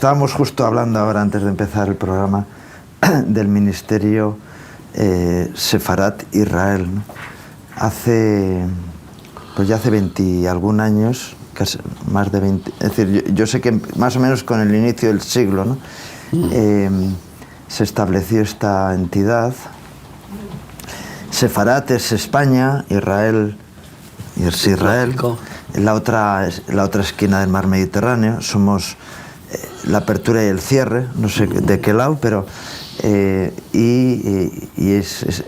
estábamos justo hablando ahora, antes de empezar el programa, del ministerio Sefarat Israel, ¿no? Pues ya hace 20 y algún años, casi más de 20, es decir, yo sé que más o menos con el inicio del siglo, ¿no? Se estableció esta entidad. Sefarat es España, Israel es Israel, la otra esquina del mar Mediterráneo. Somos la apertura y el cierre, no sé de qué lado, pero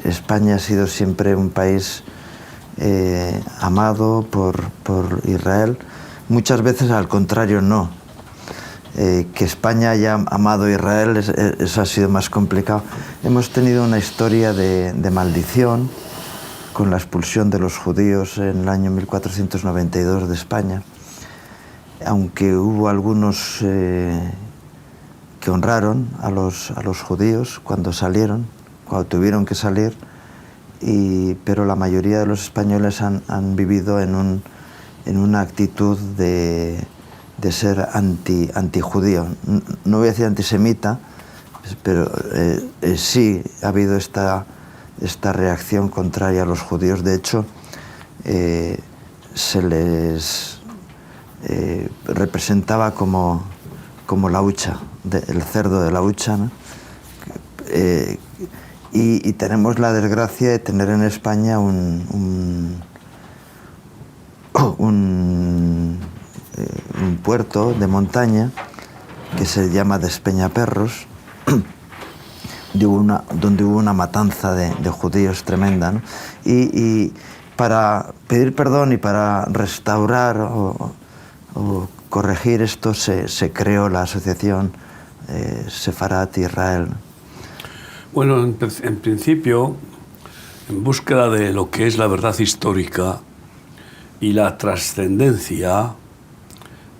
España ha sido siempre un país amado por Israel. Muchas veces al contrario no. Que España haya amado a Israel, eso ha sido más complicado. Hemos tenido una historia de maldición con la expulsión de los judíos en el año 1492 de España, aunque hubo algunos que honraron a los judíos cuando salieron, cuando tuvieron que salir, pero la mayoría de los españoles han vivido en una actitud de ser antijudío. No voy a decir antisemita, pero sí ha habido esta reacción contraria a los judíos. De hecho, se les representaba como la hucha, el cerdo de la hucha, ¿no? Y tenemos la desgracia de tener en España un puerto de montaña que se llama Despeñaperros, donde hubo una matanza de judíos tremenda, ¿no? Y para pedir perdón y para restaurar o corregir esto se creó la asociación Sefarat Israel. Bueno, en principio, en búsqueda de lo que es la verdad histórica y la trascendencia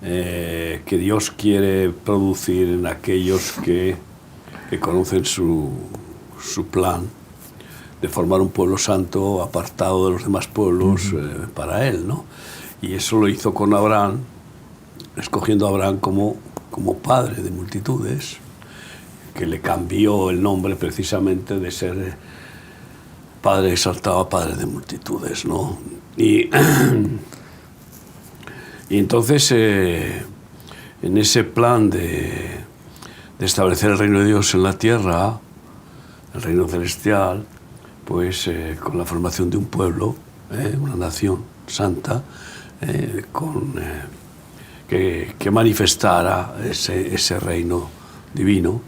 que Dios quiere producir en aquellos que conocen su plan de formar un pueblo santo apartado de los demás pueblos para Él, ¿no? Y eso lo hizo con Abraham, escogiendo a Abraham como padre de multitudes, que le cambió el nombre precisamente de ser padre exaltado a padre de multitudes, ¿no? Y entonces, en ese plan de establecer el reino de Dios en la tierra, el reino celestial, pues con la formación de un pueblo, una nación santa, que manifestara ese reino divino.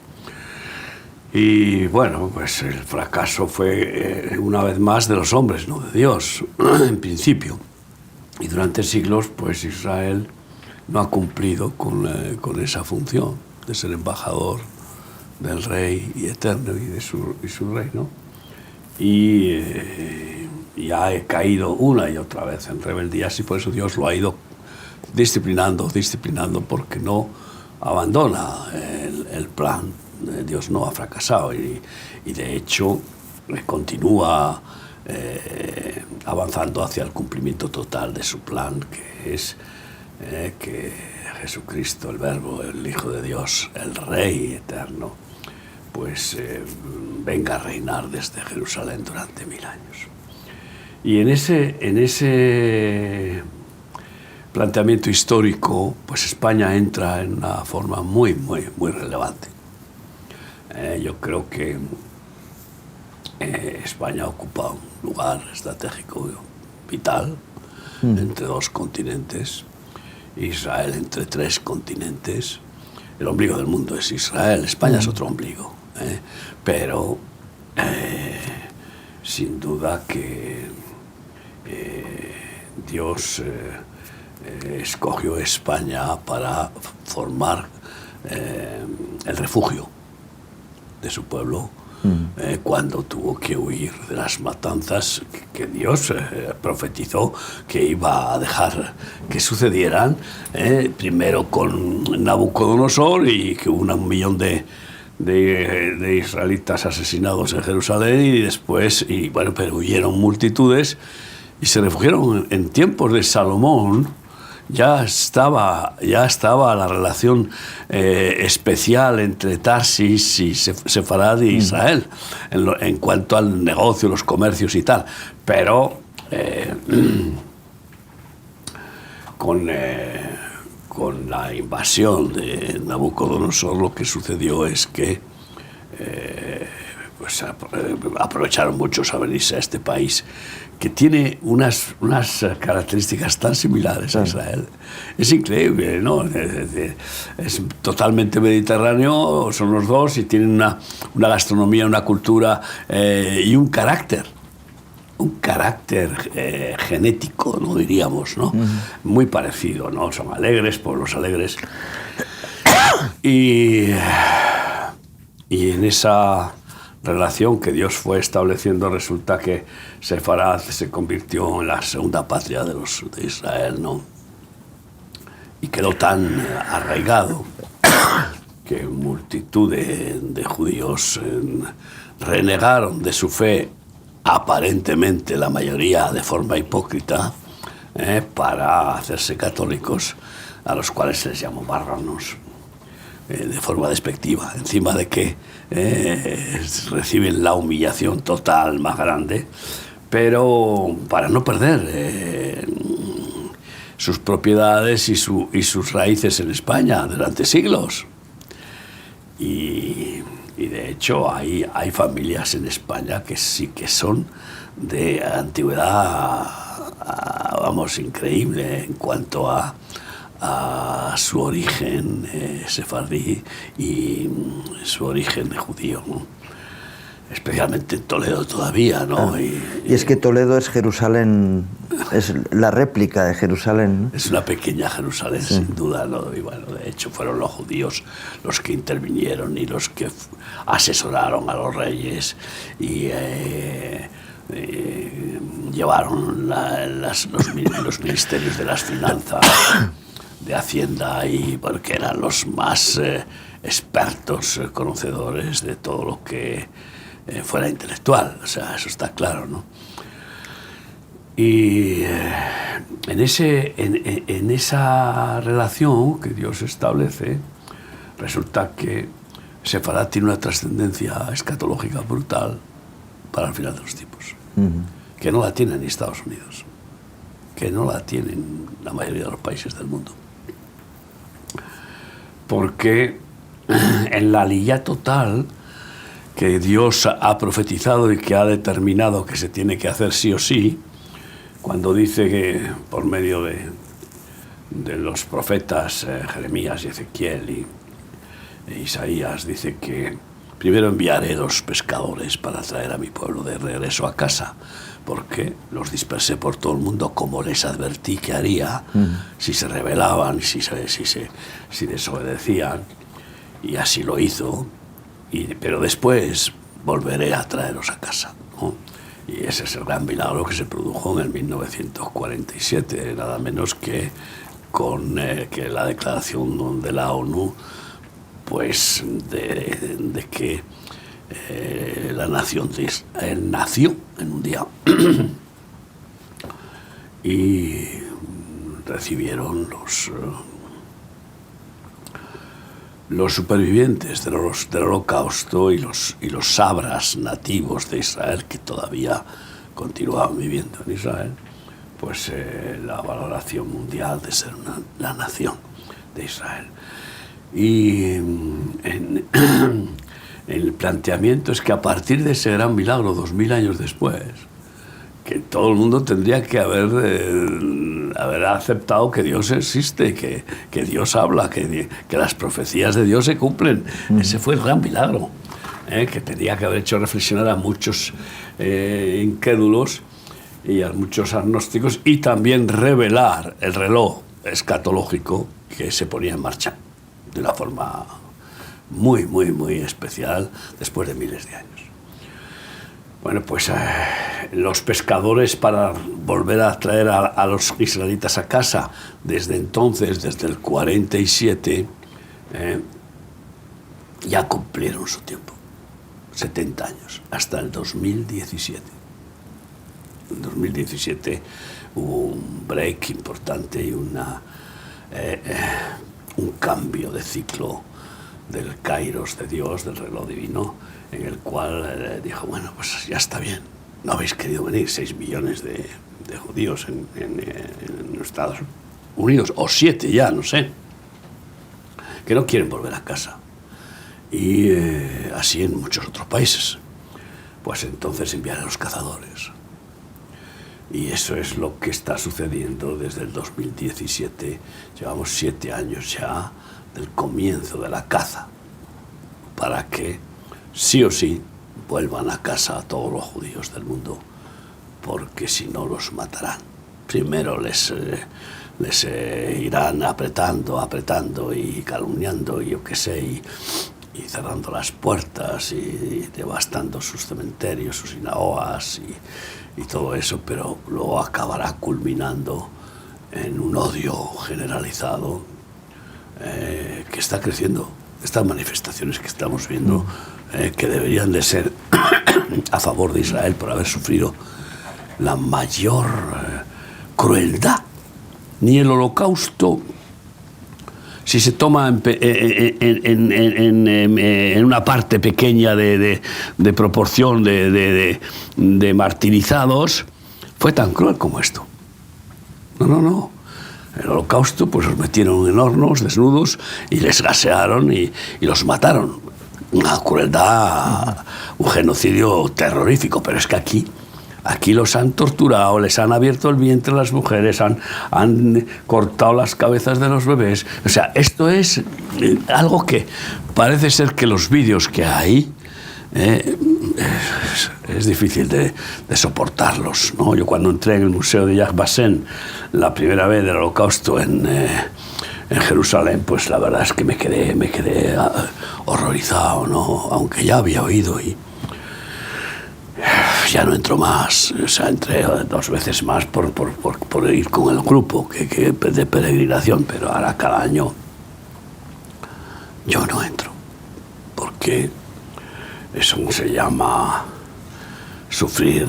Y bueno, pues el fracaso fue una vez más de los hombres, no de Dios, en principio. Y durante siglos, pues Israel no ha cumplido con esa función de ser embajador del Rey y eterno y de su reino. Y ha caído una y otra vez en rebeldías, y por eso Dios lo ha ido disciplinando, porque no abandona el plan. Dios no ha fracasado y de hecho continúa avanzando hacia el cumplimiento total de su plan, que es que Jesucristo, el Verbo, el Hijo de Dios, el Rey eterno, pues venga a reinar desde Jerusalén durante 1000 años. Y en ese planteamiento histórico, pues España entra en una forma muy relevante. Yo creo que España ocupa un lugar estratégico vital entre 2 continentes, Israel entre 3 continentes. El ombligo del mundo es Israel, España es otro ombligo, pero sin duda que Dios escogió España para formar el refugio de su pueblo cuando tuvo que huir de las matanzas que Dios profetizó que iba a dejar que sucedieran, primero con Nabucodonosor, y que hubo 1 millón de israelitas asesinados en Jerusalén, y después, pero huyeron multitudes y se refugiaron en tiempos de Salomón, ya estaba la relación especial entre Tarsis y Sefarad y Israel, en cuanto al negocio, los comercios y tal. Pero con la invasión de Nabucodonosor, lo que sucedió es que pues aprovecharon muchos a venirse a este país que tiene unas características tan similares a Israel. Es increíble, ¿no? Es totalmente mediterráneo, son los dos, y tienen una gastronomía, una cultura y un carácter genético, ¿no? Diríamos, ¿no? Muy parecido, ¿no? Son alegres, pueblos alegres. Y en esa relación que Dios fue estableciendo, resulta que Sefarad se convirtió en la segunda patria de Israel, ¿no? Y quedó tan arraigado que multitud de judíos renegaron de su fe, aparentemente la mayoría de forma hipócrita, para hacerse católicos, a los cuales se les llamó marranos, de forma despectiva, encima de que reciben la humillación total más grande, pero para no perder sus propiedades y sus raíces en España durante siglos. Y de hecho hay familias en España que sí que son de antigüedad, vamos, increíble en cuanto a su origen sefardí y su origen judío, ¿no? Especialmente en Toledo todavía, ¿no? Y es que Toledo es Jerusalén, es la réplica de Jerusalén, ¿no? Es una pequeña Jerusalén, sí, sin duda, ¿no? Y bueno, de hecho fueron los judíos los que intervinieron y los que asesoraron a los reyes y llevaron los ministerios de las finanzas, de Hacienda, y porque eran los más expertos, conocedores de todo lo que fuera intelectual, o sea, eso está claro, ¿no? Y en esa relación que Dios establece, resulta que Sefarad tiene una trascendencia escatológica brutal para el final de los tiempos, que no la tienen ni Estados Unidos, que no la tienen la mayoría de los países del mundo. Porque en la lilla total que Dios ha profetizado y que ha determinado que se tiene que hacer sí o sí, cuando dice que por medio de los profetas Jeremías y Ezequiel e Isaías, dice que primero enviaré 2 pescadores para traer a mi pueblo de regreso a casa, porque los dispersé por todo el mundo, como les advertí que haría si se rebelaban, si desobedecían, y así lo hizo, pero después volveré a traeros a casa, ¿no? Y ese es el gran milagro que se produjo en el 1947, nada menos que con que la declaración de la ONU, pues de que la nación de Israel nació en un día y recibieron los supervivientes del Holocausto y los sabras nativos de Israel, que todavía continuaban viviendo en Israel, pues la valoración mundial de ser la nación de Israel. Y el planteamiento es que a partir de ese gran milagro, 2000 años después, que todo el mundo tendría que haber aceptado que Dios existe, que Dios habla, que las profecías de Dios se cumplen. Ese fue el gran milagro, que tendría que haber hecho reflexionar a muchos incrédulos y a muchos agnósticos, y también revelar el reloj escatológico que se ponía en marcha de una forma muy, muy, muy especial después de miles de años. Bueno, pues los pescadores, para volver a traer a los israelitas a casa, desde entonces, desde el 47, ya cumplieron su tiempo, 70 años, hasta el 2017. En 2017 hubo un break importante y un cambio de ciclo del kairos de Dios, del reloj divino, en el cual dijo, bueno, pues ya está bien, no habéis querido venir 6 millones de judíos en Estados Unidos, o 7 ya, no sé, que no quieren volver a casa. Y así en muchos otros países. Pues entonces enviar a los cazadores. Y eso es lo que está sucediendo desde el 2017. Llevamos 7 años ya del comienzo de la caza, para que sí o sí vuelvan a casa a todos los judíos del mundo, porque si no los matarán. Primero les irán apretando y calumniando, y yo qué sé, y cerrando las puertas y devastando sus cementerios, sus sinagogas y todo eso, pero luego acabará culminando en un odio generalizado que está creciendo. Estas manifestaciones que estamos viendo, que deberían de ser a favor de Israel por haber sufrido la mayor crueldad. Ni el Holocausto, si se toma en una parte pequeña de proporción de martirizados, fue tan cruel como esto. No. El Holocausto, pues los metieron en hornos desnudos y les gasearon y los mataron. Una crueldad, un genocidio terrorífico, pero es que aquí los han torturado, les han abierto el vientre a las mujeres, han cortado las cabezas de los bebés. O sea, esto es algo que parece ser que los vídeos que hay es difícil de soportarlos, ¿no? Yo cuando entré en el Museo de Yad Vashem la primera vez del Holocausto en Jerusalén, pues la verdad es que me quedé horrorizado, ¿no? Aunque ya había oído y ya no entro más. O sea, entré 2 veces más por ir con el grupo que de peregrinación, pero ahora cada año yo no entro, porque eso se llama sufrir.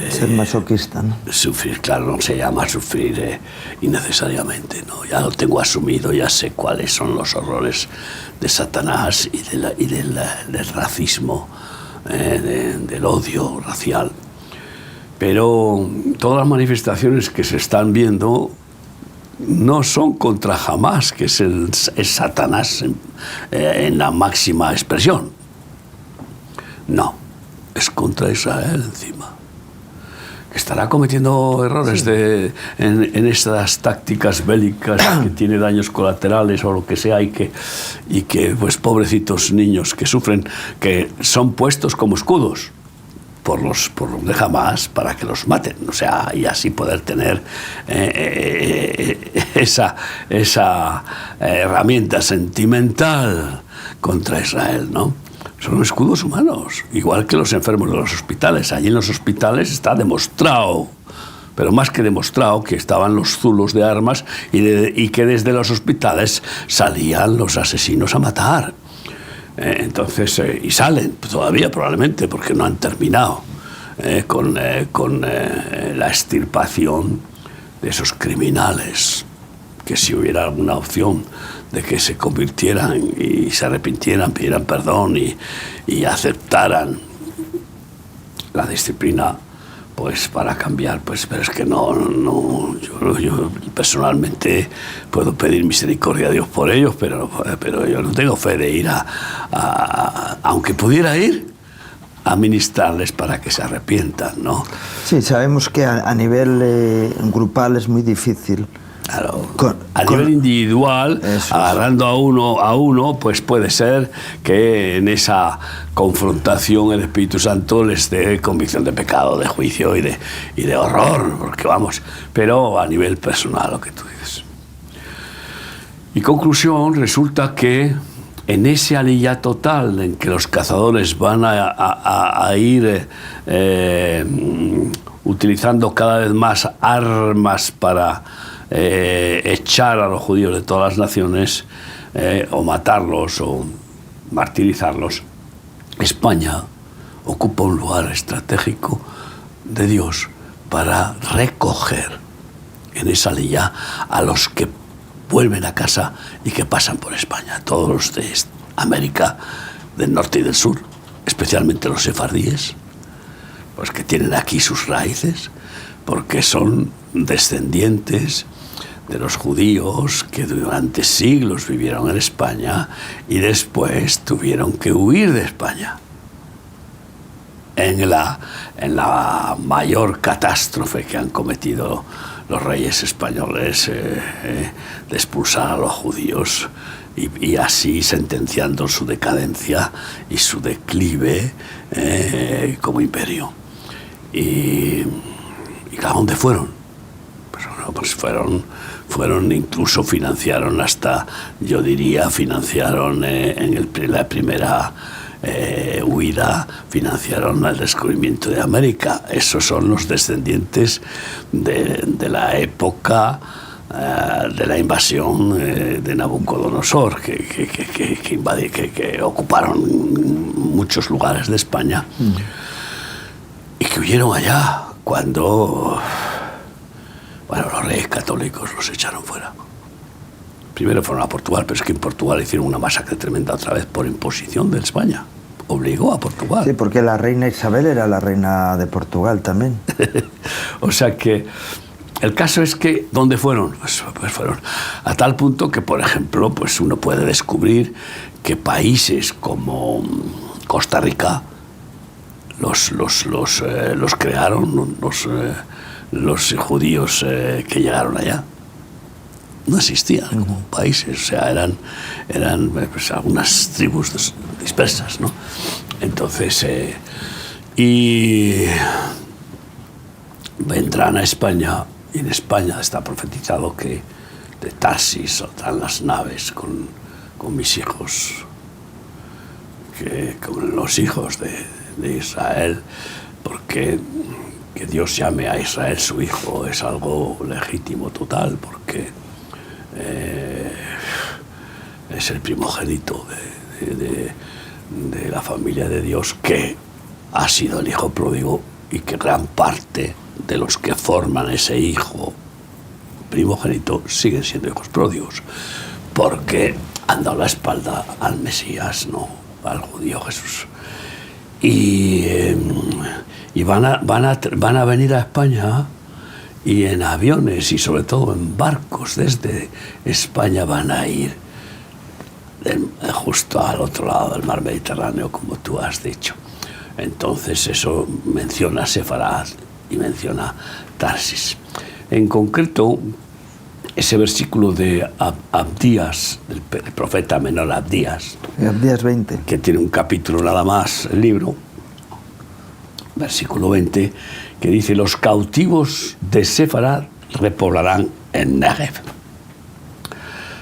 Ser masoquista, ¿no? Sufrir, claro, no se llama sufrir innecesariamente, ¿no? Ya lo tengo asumido, ya sé cuáles son los horrores de Satanás y del racismo, del odio racial. Pero todas las manifestaciones que se están viendo no son contra Hamás, que es Satanás en la máxima expresión. No, es contra Israel encima, que estará cometiendo errores sí. en estas tácticas bélicas que tiene daños colaterales o lo que sea, y que pues pobrecitos niños que sufren, que son puestos como escudos por los de Hamás para que los maten, o sea, y así poder tener esa herramienta sentimental contra Israel, ¿no? Son escudos humanos, igual que los enfermos de los hospitales. Allí en los hospitales está demostrado, pero más que demostrado, que estaban los zulos de armas y que desde los hospitales salían los asesinos a matar. Entonces, y salen todavía probablemente porque no han terminado con la extirpación de esos criminales, que si hubiera alguna opción de que se convirtieran y se arrepintieran, pidieran perdón y aceptaran la disciplina, pues para cambiar, pues, pero es que no yo personalmente puedo pedir misericordia a Dios por ellos, pero yo no tengo fe de ir aunque pudiera ir, a ministrarles para que se arrepientan, ¿no? Sí, sabemos que a nivel grupal es muy difícil. Claro, a nivel individual, agarrando a uno, pues puede ser que en esa confrontación el Espíritu Santo les dé convicción de pecado, de juicio y de horror, porque vamos, pero a nivel personal, lo que tú dices. Y conclusión, resulta que en ese aliyá total en que los cazadores van a ir utilizando cada vez más armas para echar a los judíos de todas las naciones, o matarlos o martirizarlos, España ocupa un lugar estratégico de Dios para recoger en esa ley ya a los que vuelven a casa y que pasan por España, todos los de América del Norte y del Sur, especialmente los sefardíes, pues que tienen aquí sus raíces, porque son descendientes de los judíos que durante siglos vivieron en España y después tuvieron que huir de España en la mayor catástrofe que han cometido los reyes españoles, de expulsar a los judíos y así sentenciando su decadencia y su declive como imperio. ¿Y a dónde fueron? Pues bueno, pues fueron incluso financiaron hasta, yo diría, financiaron en la primera huida, financiaron el descubrimiento de América. Esos son los descendientes de la época de la invasión de Nabucodonosor, que ocuparon muchos lugares de España y que huyeron allá cuando, bueno, los reyes católicos los echaron fuera. Primero fueron a Portugal, pero es que en Portugal hicieron una masacre tremenda otra vez por imposición de España. Obligó a Portugal. Sí, porque la reina Isabel era la reina de Portugal también. O sea que el caso es que, ¿dónde fueron? Pues fueron a tal punto que, por ejemplo, pues uno puede descubrir que países como Costa Rica los crearon los judíos que llegaron allá. No existían como países, o sea, eran pues, algunas tribus dispersas, ¿no? Entonces, y vendrán a España, y en España está profetizado que de Tarsis saldrán las naves con mis hijos, con los hijos de Israel, porque que Dios llame a Israel su hijo es algo legítimo total, porque es el primogénito de la familia de Dios, que ha sido el hijo pródigo, y que gran parte de los que forman ese hijo primogénito siguen siendo hijos pródigos, porque han dado la espalda al Mesías, no al judío Jesús. Y van a venir a España, y en aviones y sobre todo en barcos desde España van a ir justo al otro lado del mar Mediterráneo, como tú has dicho. Entonces eso menciona Sefarad y menciona Tarsis. En concreto, ese versículo de Abdías, del profeta menor Abdías, Abdías 20, que tiene un capítulo nada más el libro, versículo 20, que dice: los cautivos de Sefarad repoblarán en Negev.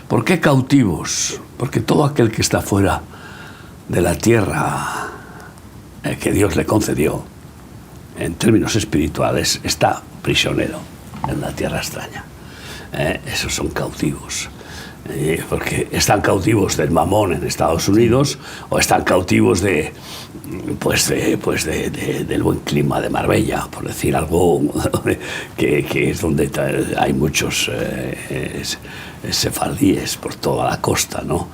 ¿Por qué cautivos? Porque todo aquel que está fuera de la tierra que Dios le concedió, en términos espirituales, está prisionero en la tierra extraña. Esos son cautivos. Porque están cautivos del mamón en Estados Unidos, o están cautivos del buen clima de Marbella, por decir algo, que es donde hay muchos sefardíes por toda la costa, ¿no?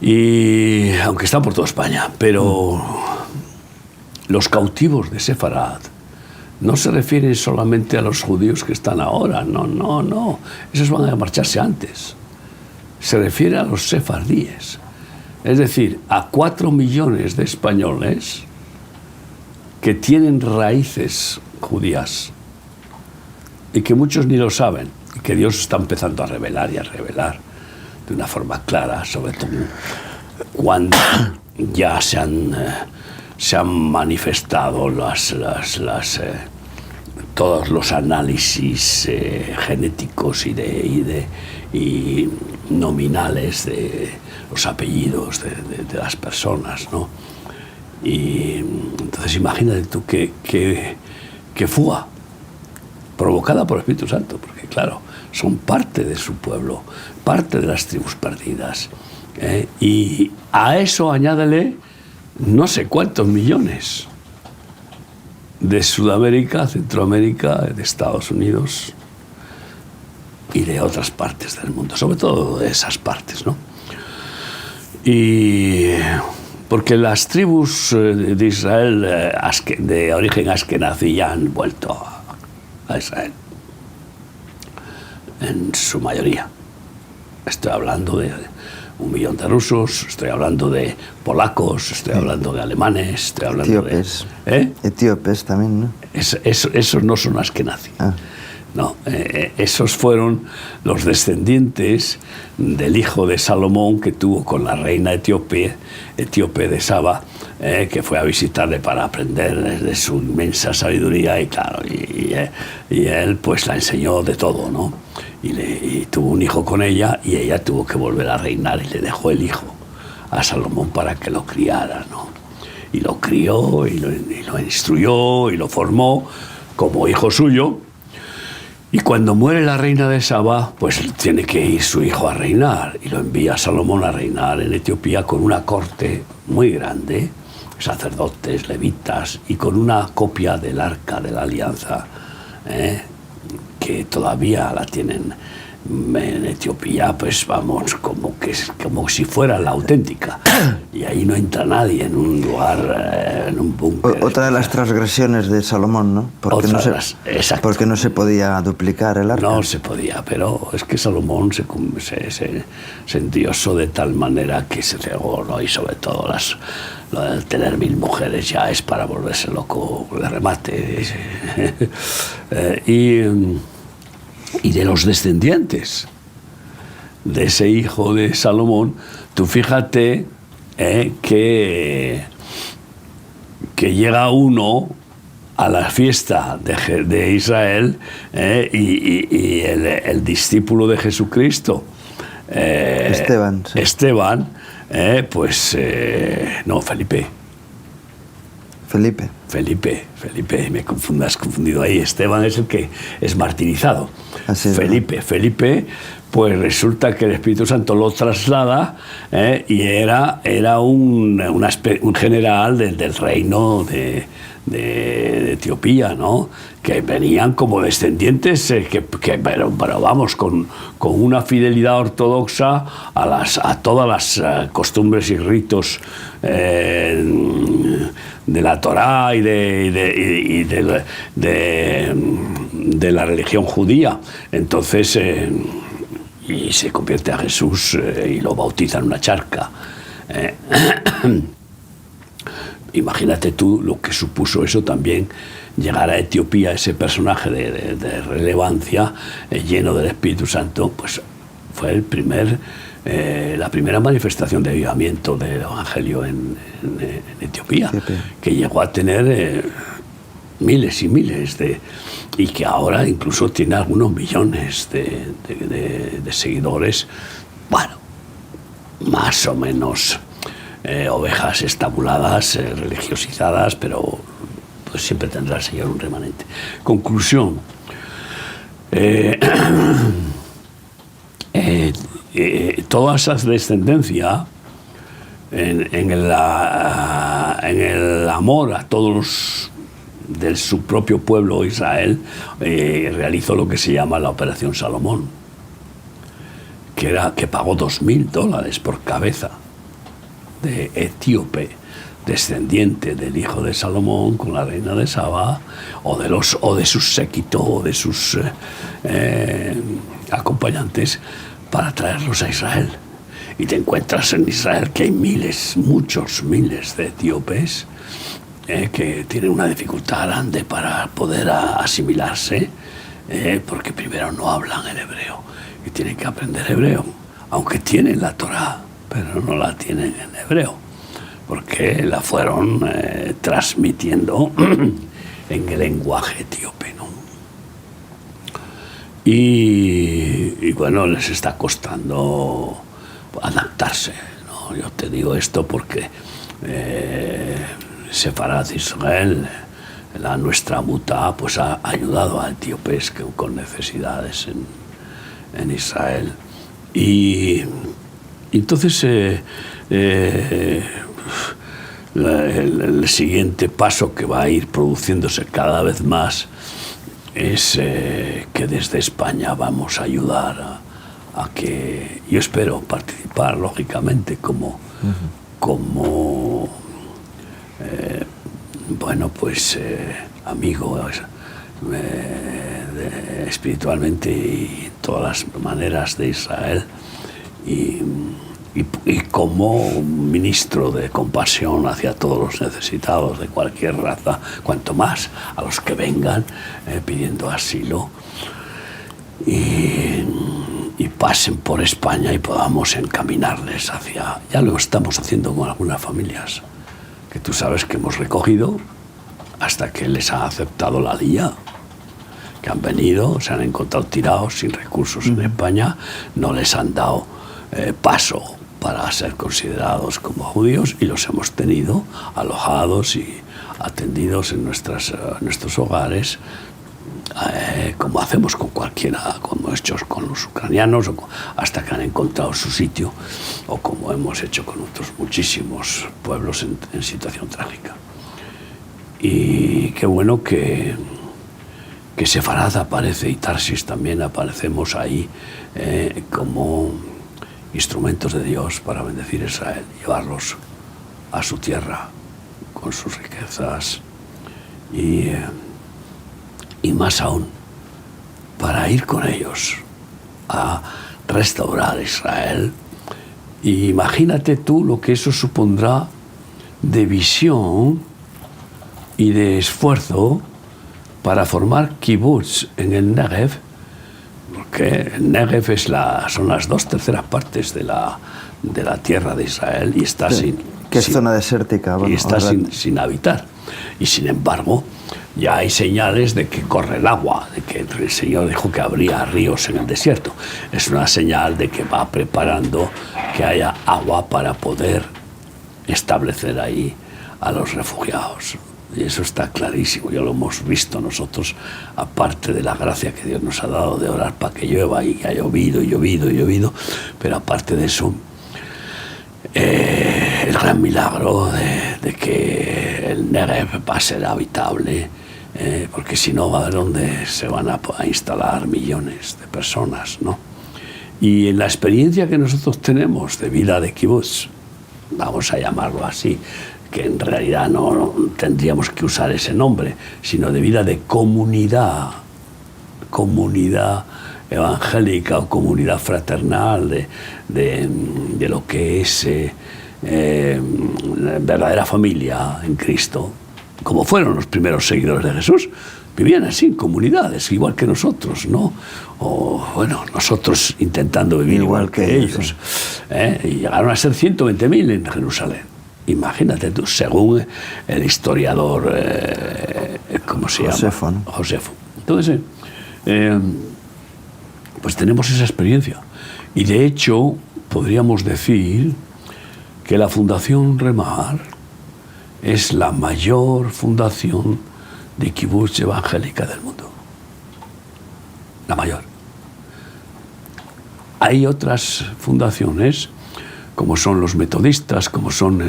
Y aunque están por toda España, pero los cautivos de Sefarad no se refieren solamente a los judíos que están ahora, no, esos van a marcharse antes. Se refiere a los sefardíes, es decir, a 4 millones de españoles que tienen raíces judías y que muchos ni lo saben, y que Dios está empezando a revelar y a revelar de una forma clara, sobre todo cuando ya se han manifestado todos los análisis genéticos y nominales de los apellidos de las personas, ¿no? Y entonces imagínate tú que fuga provocada por el Espíritu Santo, porque claro, son parte de su pueblo, parte de las tribus perdidas, y a eso añádele no sé cuántos millones de Sudamérica, Centroamérica, de Estados Unidos y de otras partes del mundo, sobre todo de esas partes, ¿no? Y porque las tribus de Israel de origen askenazí ya han vuelto a Israel, en su mayoría. Estoy hablando de 1 millón de rusos, estoy hablando de polacos, estoy hablando de alemanes, estoy hablando etíopes. de... Etíopes también, ¿no? Esos no son askenazí. Ah. No, esos fueron los descendientes del hijo de Salomón que tuvo con la reina etíope de Saba, que fue a visitarle para aprender de su inmensa sabiduría y claro, y él pues la enseñó de todo, ¿no? Y tuvo un hijo con ella y ella tuvo que volver a reinar y le dejó el hijo a Salomón para que lo criara, ¿no? Y lo crió y lo instruyó y lo formó como hijo suyo. Y cuando muere la reina de Saba, pues tiene que ir su hijo a reinar y lo envía a Salomón a reinar en Etiopía con una corte muy grande, sacerdotes, levitas y con una copia del Arca de la Alianza, que todavía la tienen en Etiopía, pues vamos, como si fuera la auténtica. Y ahí no entra nadie en un lugar, en un búnker. Otra de las transgresiones de Salomón, ¿no? Porque no se podía duplicar el arca. No se podía, pero es que Salomón se endiosó de tal manera que se cegó, ¿no? Y sobre todo lo de tener 1000 mujeres ya es para volverse loco de remate. Y de los descendientes de ese hijo de Salomón, tú fíjate que llega uno a la fiesta de Israel y el discípulo de Jesucristo, Esteban, sí. Esteban, Felipe, me has confundido ahí. Esteban es el que es martirizado. Así es. Felipe, pues resulta que el Espíritu Santo lo traslada y era un general del reino de Etiopía, ¿no? Que venían como descendientes, pero vamos, con una fidelidad ortodoxa a todas las costumbres y ritos de la Torá y de la religión judía. Entonces, y se convierte a Jesús y lo bautiza en una charca. Imagínate tú lo que supuso eso también, llegar a Etiopía, ese personaje de relevancia, lleno del Espíritu Santo, pues fue la primera manifestación de avivamiento del Evangelio en Etiopía, que llegó a tener miles y miles y que ahora incluso tiene algunos millones de seguidores, bueno, más o menos ovejas estabuladas, religiosizadas, pero pues siempre tendrá el Señor un remanente. Conclusión. Toda esa descendencia en el amor a todos de su propio pueblo Israel, realizó lo que se llama la Operación Salomón, que pagó $2.000 por cabeza de etíope descendiente del hijo de Salomón con la reina de Saba, o de sus séquito, o de sus acompañantes, para traerlos a Israel. Y te encuentras en Israel que hay muchos miles de etíopes que tienen una dificultad grande para poder asimilarse, porque primero no hablan el hebreo y tienen que aprender hebreo, aunque tienen la Torá, pero no la tienen en hebreo, porque la fueron transmitiendo en el lenguaje etíope, ¿no? Y bueno, les está costando adaptarse, ¿no? Yo te digo esto porque Sefarat Israel, nuestra muta, pues ha ayudado a etíopes con necesidades en Israel. Y entonces el siguiente paso que va a ir produciéndose cada vez más es que desde España vamos a ayudar a que, yo espero participar lógicamente como bueno, pues amigo espiritualmente y todas las maneras de Israel, y como ministro de compasión hacia todos los necesitados de cualquier raza, cuanto más a los que vengan pidiendo asilo y pasen por España y podamos encaminarles hacia... Ya lo estamos haciendo con algunas familias que tú sabes que hemos recogido hasta que les ha aceptado la LIA, que han venido, se han encontrado tirados sin recursos en España, no les han dado paso para ser considerados como judíos, y los hemos tenido alojados y atendidos en nuestros hogares, como hacemos con cualquiera, como hemos hecho con los ucranianos, hasta que han encontrado su sitio, o como hemos hecho con otros muchísimos pueblos en situación trágica. Y qué bueno que Sefarad aparece, y Tarsis también aparecemos ahí como instrumentos de Dios para bendecir a Israel, llevarlos a su tierra con sus riquezas y más aún para ir con ellos a restaurar Israel. Y imagínate tú lo que eso supondrá de visión y de esfuerzo para formar kibutz en el Negev, porque el Negev son las 2/3 partes de la tierra de Israel, y está que es zona desértica. Bueno, y está sin habitar. Y sin embargo, ya hay señales de que corre el agua, de que el Señor dijo que habría ríos en el desierto. Es una señal de que va preparando que haya agua para poder establecer ahí a los refugiados. Y eso está clarísimo, ya lo hemos visto nosotros, aparte de la gracia que Dios nos ha dado de orar para que llueva, y que ha llovido y llovido y llovido, pero aparte de eso, el gran milagro de que el Negev va a ser habitable, porque si no, ¿a dónde se van a instalar millones de personas, no? Y en la experiencia que nosotros tenemos de vida de kibutz, vamos a llamarlo así, que en realidad no tendríamos que usar ese nombre, sino de vida de comunidad evangélica o comunidad fraternal, de lo que es verdadera familia en Cristo, como fueron los primeros seguidores de Jesús. Vivían así en comunidades, igual que nosotros, ¿no? O bueno, nosotros intentando vivir igual que ellos. Y llegaron a ser 120.000 en Jerusalén. Imagínate tú, según el historiador, ¿cómo se Josefo, llama? ¿no? Josefo. Entonces, pues tenemos esa experiencia. Y de hecho, podríamos decir que la Fundación Remar es la mayor fundación de kibutz evangélica del mundo. La mayor. Hay otras fundaciones, como son los metodistas, como son,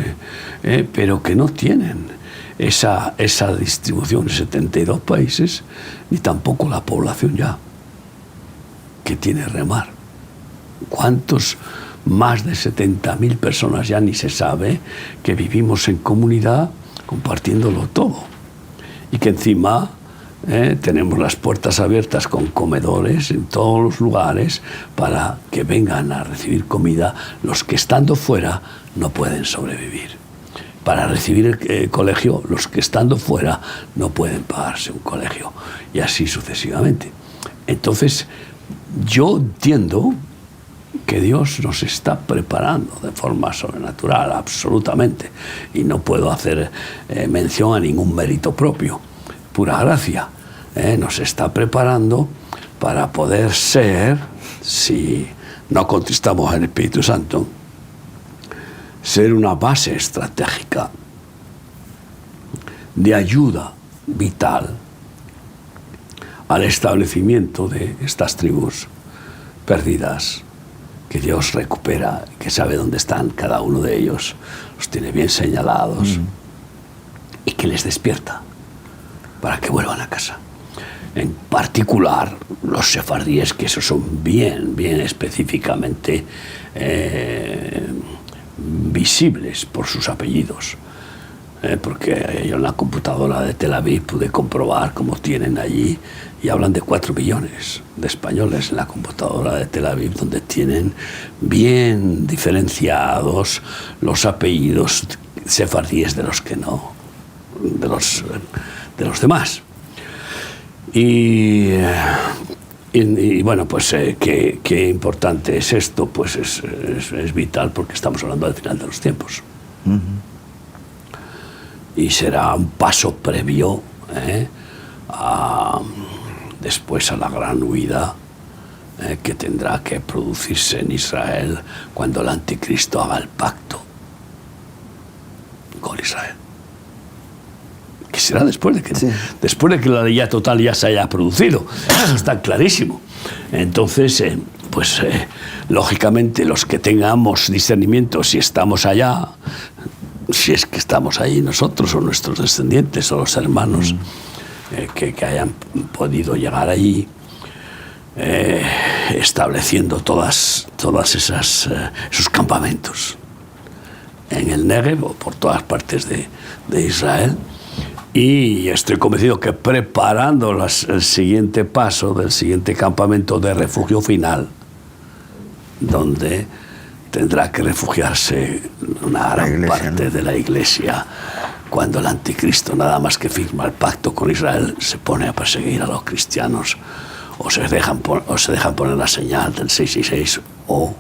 pero que no tienen esa distribución en 72 países, ni tampoco la población ya que tiene Remar. ¿Cuántos? Más de 70.000 personas ya ni se sabe, que vivimos en comunidad compartiéndolo todo, y que encima tenemos las puertas abiertas con comedores en todos los lugares para que vengan a recibir comida los que estando fuera no pueden sobrevivir. Para recibir el colegio, los que estando fuera no pueden pagarse un colegio, y así sucesivamente. Entonces, yo entiendo que Dios nos está preparando de forma sobrenatural, absolutamente, y no puedo hacer mención a ningún mérito propio, pura gracia. Nos está preparando para poder ser, si no contristamos al Espíritu Santo, ser una base estratégica de ayuda vital al establecimiento de estas tribus perdidas que Dios recupera, que sabe dónde están cada uno de ellos, los tiene bien señalados y que les despierta para que vuelvan a casa. En particular los sefardíes, que esos son bien específicamente visibles por sus apellidos. Porque yo en la computadora de Tel Aviv pude comprobar cómo tienen allí, y hablan de 4 millones de españoles en la computadora de Tel Aviv, donde tienen bien diferenciados los apellidos sefardíes de los que no, de los demás. Y bueno, pues qué importante es esto, pues es vital, porque estamos hablando del final de los tiempos. Y será un paso previo después a la gran huida que tendrá que producirse en Israel cuando el anticristo haga el pacto con Israel, que será después de que la ley total ya se haya producido. Eso está clarísimo. Entonces pues lógicamente los que tengamos discernimiento, si estamos allá, si es que estamos ahí nosotros o nuestros descendientes o los hermanos que hayan podido llegar allí, estableciendo todas esos campamentos en el Negev o por todas partes de Israel. Y estoy convencido que preparando el siguiente paso del siguiente campamento de refugio final, donde tendrá que refugiarse una gran parte de la Iglesia, cuando el anticristo, nada más que firma el pacto con Israel, se pone a perseguir a los cristianos, o se dejan poner la señal del 666, o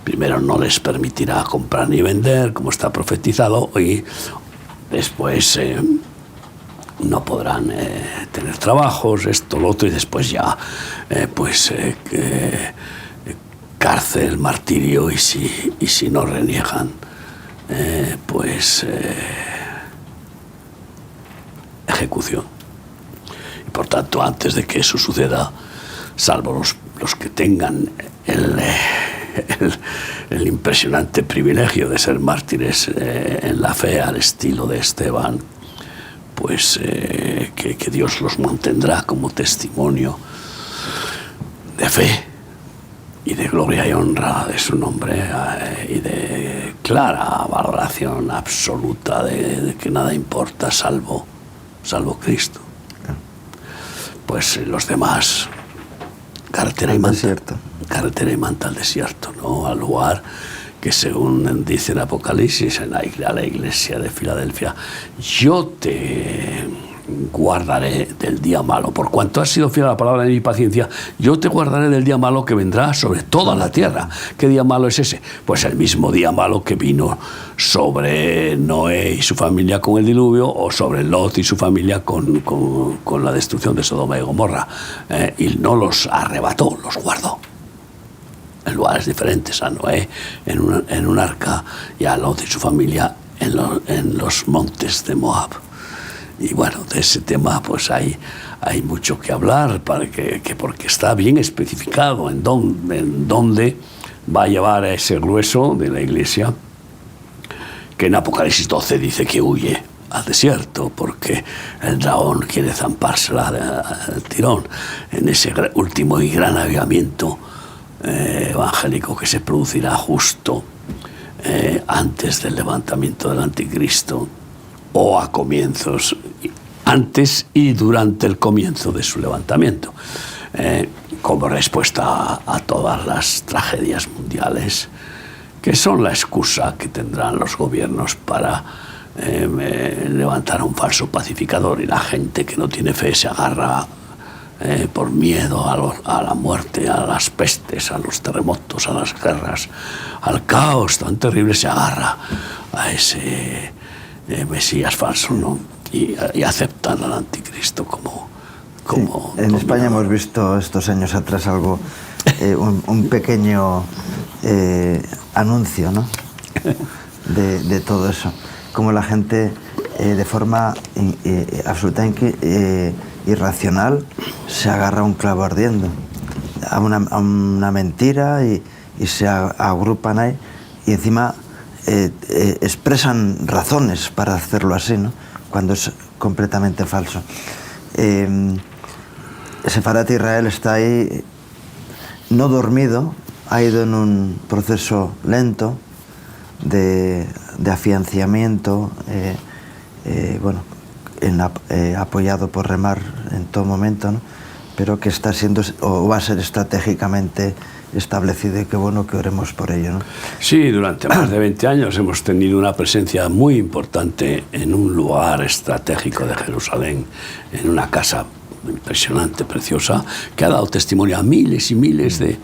primero no les permitirá comprar ni vender, como está profetizado, y después no podrán tener trabajos, esto, lo otro, y después ya cárcel, martirio, y si no reniegan, ejecución. Y por tanto, antes de que eso suceda, salvo los que tengan el impresionante privilegio de ser mártires en la fe al estilo de Esteban, pues que Dios los mantendrá como testimonio de fe y de gloria y honra de su nombre, y de clara valoración absoluta de que nada importa salvo Cristo. Pues los demás, carretera y manta al desierto, ¿no? Al lugar que, según dice el Apocalipsis a la iglesia de Filadelfia: yo te guardaré del día malo, por cuanto has sido fiel a la palabra de mi paciencia, yo te guardaré del día malo que vendrá sobre toda la tierra. ¿Qué día malo es ese? Pues el mismo día malo que vino sobre Noé y su familia con el diluvio, o sobre Lot y su familia con la destrucción de Sodoma y Gomorra. Y no los arrebató, los guardó en lugares diferentes, a Noé en un arca y a Lot y su familia en los montes de Moab. Y bueno, de ese tema pues hay mucho que hablar, porque está bien especificado en dónde va a llevar a ese grueso de la iglesia, que en Apocalipsis 12 dice que huye al desierto porque el dragón quiere zampársela al tirón, en ese último y gran avivamiento evangélico que se producirá justo antes del levantamiento del anticristo, o a comienzos, antes y durante el comienzo de su levantamiento, como respuesta a todas las tragedias mundiales, que son la excusa que tendrán los gobiernos para levantar a un falso pacificador, y la gente que no tiene fe se agarra por miedo a la muerte, a las pestes, a los terremotos, a las guerras, al caos tan terrible, se agarra a ese Mesías falso, ¿no? Y aceptan al anticristo como en España hemos visto estos años atrás algo, un pequeño anuncio, ¿no? de todo eso, como la gente de forma absolutamente irracional se agarra a un clavo ardiendo, a una mentira, y y se agrupan ahí y encima expresan razones para hacerlo así, ¿no? Cuando es completamente falso. Sefarat Israel está ahí, no dormido, ha ido en un proceso lento de afianzamiento, bueno, apoyado por Remar en todo momento, ¿no? Pero que está siendo o va a ser estratégicamente establecido y qué bueno que oremos por ello, ¿no? Sí, durante más de 20 años hemos tenido una presencia muy importante en un lugar estratégico de Jerusalén, en una casa impresionante, preciosa, que ha dado testimonio a miles y miles de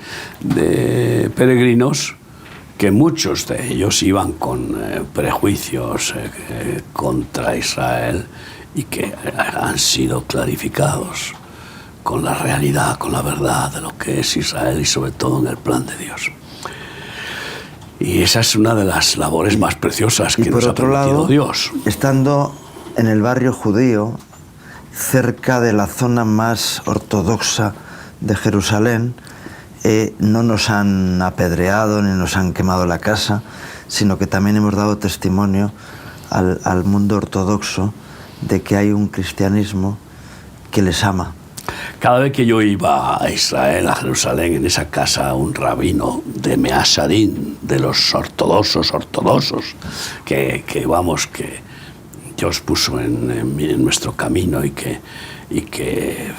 peregrinos, que muchos de ellos iban con prejuicios contra Israel y que han sido clarificados con la realidad, con la verdad de lo que es Israel y sobre todo en el plan de Dios. Y esa es una de las labores más preciosas que nos ha permitido Dios. Estando en el barrio judío, cerca de la zona más ortodoxa de Jerusalén, no nos han apedreado ni nos han quemado la casa, sino que también hemos dado testimonio al mundo ortodoxo de que hay un cristianismo que les ama. Cada vez que yo iba a Israel, a Jerusalén, en esa casa, un rabino de Mea Shearim, de los ortodoxos, que Dios puso en nuestro camino y que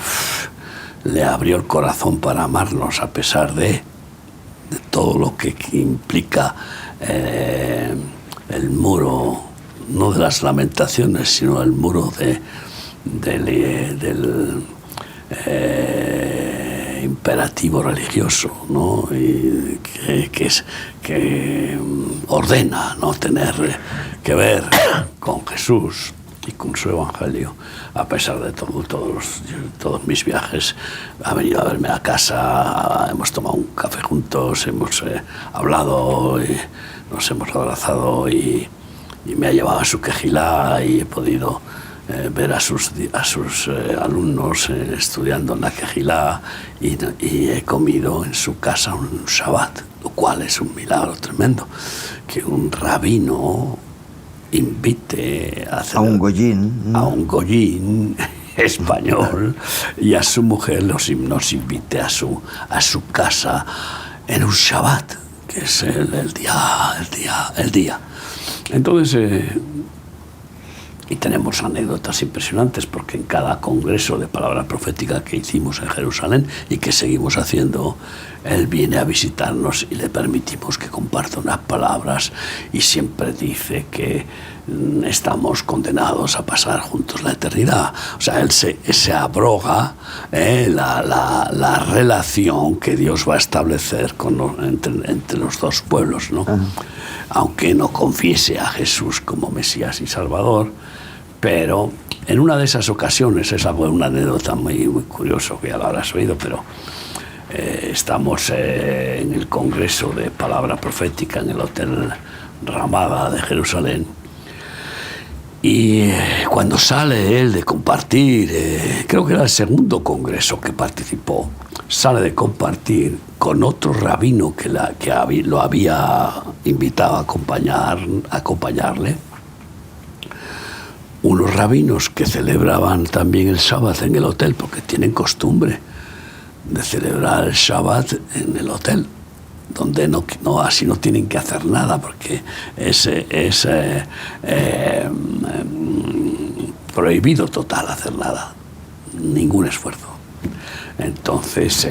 le abrió el corazón para amarnos a pesar de todo lo que implica el muro, no de las lamentaciones, sino el muro del imperativo religioso, ¿no? Y que ordena no tener que ver con Jesús y con su evangelio. A pesar de todos mis viajes, ha venido a verme a casa, hemos tomado un café juntos, hemos hablado, y nos hemos abrazado y me ha llevado a su quejilá y he podido ver a sus alumnos estudiando en la quejilá y he comido en su casa un Shabbat, lo cual es un milagro tremendo, que un rabino invite a un goyín, ¿no? A un goyín español y a su mujer nos invite a su casa en un Shabbat, que es el día. Entonces, y tenemos anécdotas impresionantes, porque en cada congreso de palabra profética que hicimos en Jerusalén y que seguimos haciendo, él viene a visitarnos y le permitimos que comparta unas palabras y siempre dice que estamos condenados a pasar juntos la eternidad. O sea, él se abroga la relación que Dios va a establecer entre los dos pueblos, ¿no? Aunque no confiese a Jesús como Mesías y Salvador, pero en una de esas ocasiones, esa fue una anécdota muy curiosa, que ya lo habrás oído, pero estamos en el Congreso de Palabra Profética en el Hotel Ramada de Jerusalén, y cuando sale él de compartir, creo que era el segundo congreso que participó, sale de compartir con otro rabino que lo había invitado a acompañarle, unos rabinos que celebraban también el Shabbat en el hotel, porque tienen costumbre de celebrar el Shabbat en el hotel, donde así no tienen que hacer nada, porque es prohibido total hacer nada, ningún esfuerzo. Entonces,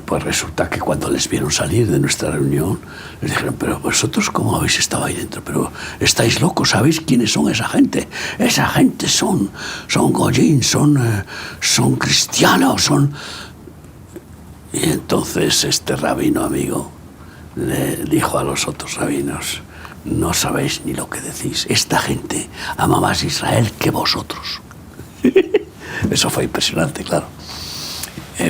pues resulta que cuando les vieron salir de nuestra reunión, les dijeron: pero vosotros, ¿cómo habéis estado ahí dentro? Pero estáis locos, ¿sabéis quiénes son esa gente? Esa gente son goyín, son cristianos, Y entonces este rabino amigo le dijo a los otros rabinos: no sabéis ni lo que decís, esta gente ama más a Israel que vosotros. Eso fue impresionante, claro.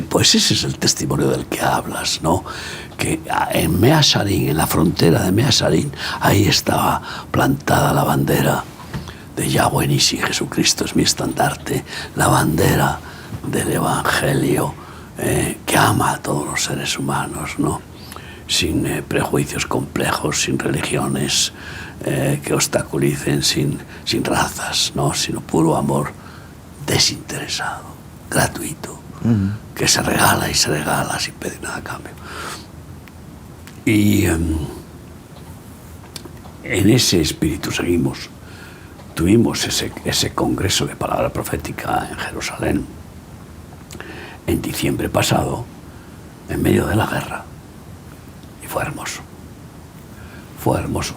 Pues ese es el testimonio del que hablas, ¿no? Que en Mea Shearim, en la frontera de Mea Shearim, ahí estaba plantada la bandera de Yahweh Nissi, Jesucristo es mi estandarte, la bandera del Evangelio que ama a todos los seres humanos, ¿no? sin prejuicios complejos, sin religiones que obstaculicen, sin razas, ¿no? Sino puro amor desinteresado, gratuito, que se regala y se regala sin pedir nada a cambio. Y en ese espíritu seguimos. Tuvimos ese congreso de palabra profética en Jerusalén en diciembre pasado, en medio de la guerra, y fue hermoso. Fue hermoso.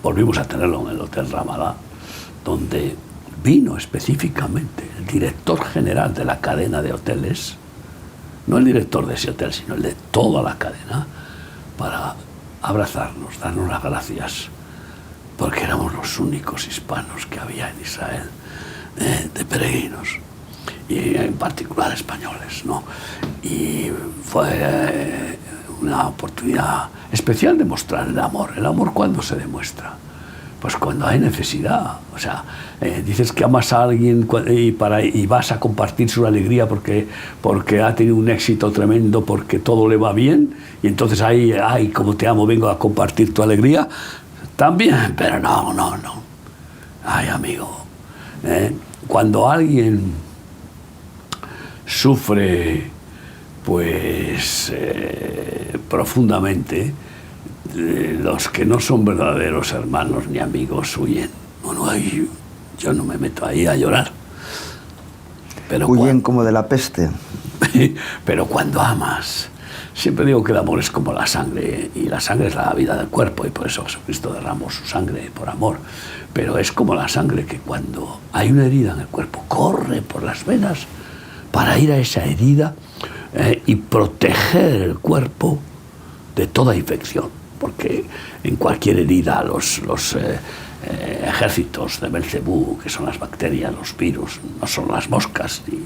Volvimos a tenerlo en el Hotel Ramallah, donde vino específicamente el director general de la cadena de hoteles, no el director de ese hotel, sino el de toda la cadena, para abrazarnos, darnos las gracias, porque éramos los únicos hispanos que había en Israel, de peregrinos, y en particular españoles, ¿no? Y fue una oportunidad especial de mostrar el amor. ¿El amor cuándo se demuestra? Pues cuando hay necesidad. O sea, dices que amas a alguien y vas a compartir su alegría porque ha tenido un éxito tremendo, porque todo le va bien, y entonces ahí, ay, como te amo, vengo a compartir tu alegría. También, pero no. Ay, amigo, cuando alguien sufre, pues, profundamente, los que no son verdaderos hermanos ni amigos huyen. Bueno, yo no me meto ahí a llorar. Pero huyen como de la peste. Pero cuando amas, siempre digo que el amor es como la sangre, y la sangre es la vida del cuerpo, y por eso Jesucristo derramó su sangre por amor. Pero es como la sangre que cuando hay una herida en el cuerpo, corre por las venas para ir a esa herida y proteger el cuerpo de toda infección. Porque en cualquier herida los ejércitos de Belcebú, que son las bacterias, los virus, no son las moscas ni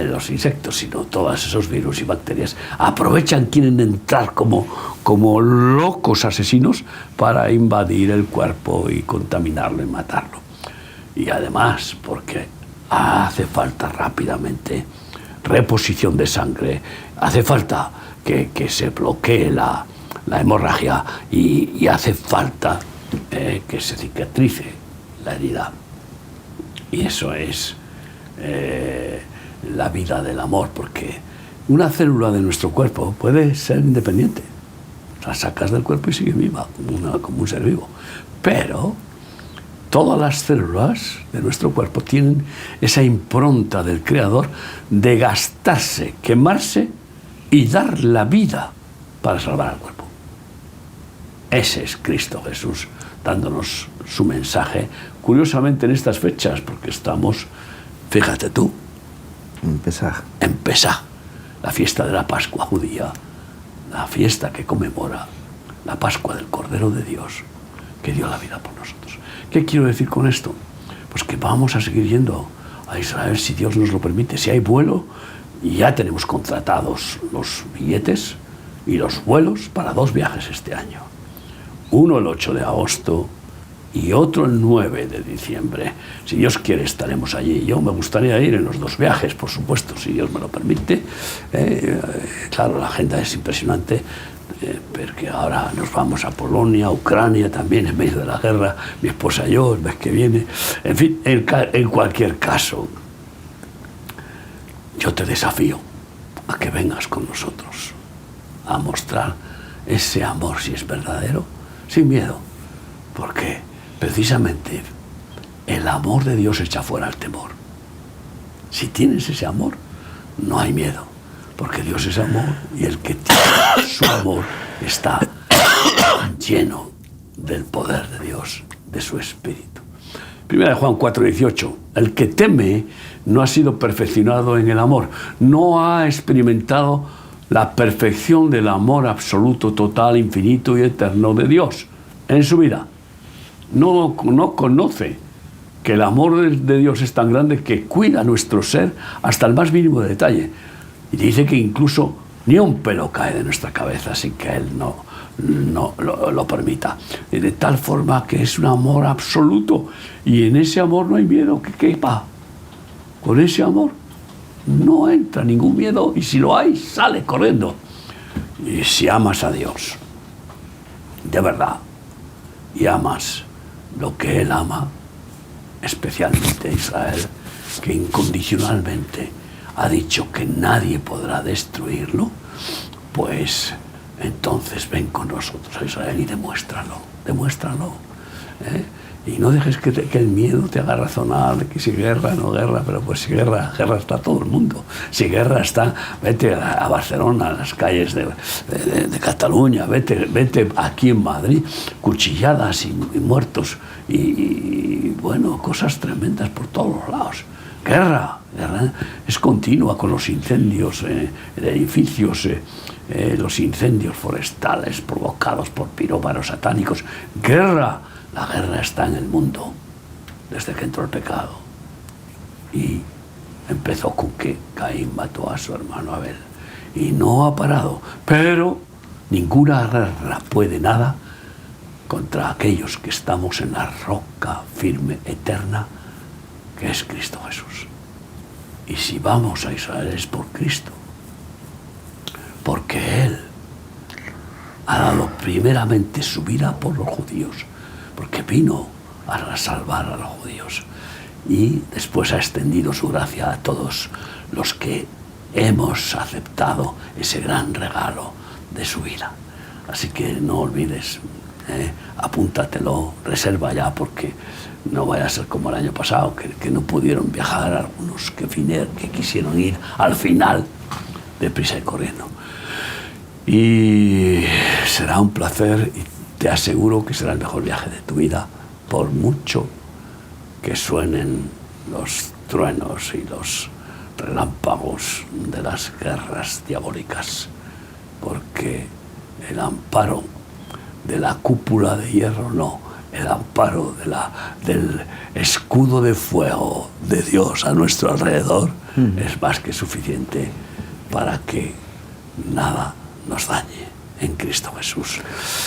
los insectos, sino todos esos virus y bacterias, quieren entrar como locos asesinos para invadir el cuerpo y contaminarlo y matarlo. Y además porque hace falta rápidamente reposición de sangre, hace falta que se bloquee la hemorragia y hace falta que se cicatrice la herida. Y eso es la vida del amor, porque una célula de nuestro cuerpo puede ser independiente. La sacas del cuerpo y sigue viva, como un ser vivo. Pero todas las células de nuestro cuerpo tienen esa impronta del Creador de gastarse, quemarse y dar la vida para salvar al cuerpo. Ese es Cristo Jesús, dándonos su mensaje, curiosamente en estas fechas, porque estamos, fíjate tú, en Pesaj, la fiesta de la Pascua judía, la fiesta que conmemora la Pascua del Cordero de Dios, que dio la vida por nosotros. ¿Qué quiero decir con esto? Pues que vamos a seguir yendo a Israel si Dios nos lo permite. Si hay vuelo, y ya tenemos contratados los billetes y los vuelos para 2 viajes este año. Uno el 8 de agosto y otro el 9 de diciembre. Si Dios quiere, estaremos allí. Yo me gustaría ir en los 2 viajes, por supuesto, si Dios me lo permite. Claro, la agenda es impresionante, porque ahora nos vamos a Polonia, Ucrania también, en medio de la guerra, mi esposa y yo, el mes que viene. En fin, en cualquier caso, yo te desafío a que vengas con nosotros a mostrar ese amor, si es verdadero, sin miedo, porque precisamente el amor de Dios echa fuera el temor. Si tienes ese amor, no hay miedo, porque Dios es amor, y el que tiene su amor está lleno del poder de Dios, de su Espíritu. Primera de Juan 4:18, el que teme no ha sido perfeccionado en el amor, no ha experimentado la perfección del amor absoluto, total, infinito y eterno de Dios en su vida. No conoce que el amor de Dios es tan grande que cuida nuestro ser hasta el más mínimo detalle. Y dice que incluso ni un pelo cae de nuestra cabeza sin que Él no lo permita. Y de tal forma que es un amor absoluto. Y en ese amor no hay miedo que quepa. Con ese amor no entra ningún miedo, y si lo hay, sale corriendo. Y si amas a Dios, de verdad, y amas lo que Él ama, especialmente a Israel, que incondicionalmente ha dicho que nadie podrá destruirlo, pues entonces ven con nosotros a Israel y demuéstralo. Y no dejes que el miedo te haga razonar de que si guerra, no guerra, pero pues si guerra está todo el mundo. Si guerra está, vete a Barcelona, a las calles de Cataluña, vete aquí en Madrid, cuchilladas y muertos y bueno, cosas tremendas por todos los lados. Guerra es continua con los incendios de edificios, los incendios forestales provocados por pirómanos satánicos. La guerra está en el mundo desde que entró el pecado. Y empezó con que Caín mató a su hermano Abel. Y no ha parado. Pero ninguna guerra puede nada contra aquellos que estamos en la roca firme, eterna, que es Cristo Jesús. Y si vamos a Israel es por Cristo. Porque Él ha dado primeramente su vida por los judíos. Porque vino a salvar a los judíos y después ha extendido su gracia a todos los que hemos aceptado ese gran regalo de su vida. Así que no olvides, apúntatelo, reserva ya, porque no vaya a ser como el año pasado, que no pudieron viajar algunos que quisieron ir al final deprisa y corriendo. Y será un placer y te aseguro que será el mejor viaje de tu vida, por mucho que suenen los truenos y los relámpagos de las guerras diabólicas, porque el amparo de la cúpula de hierro no, el amparo del escudo de fuego de Dios a nuestro alrededor es más que suficiente para que nada nos dañe en Cristo Jesús.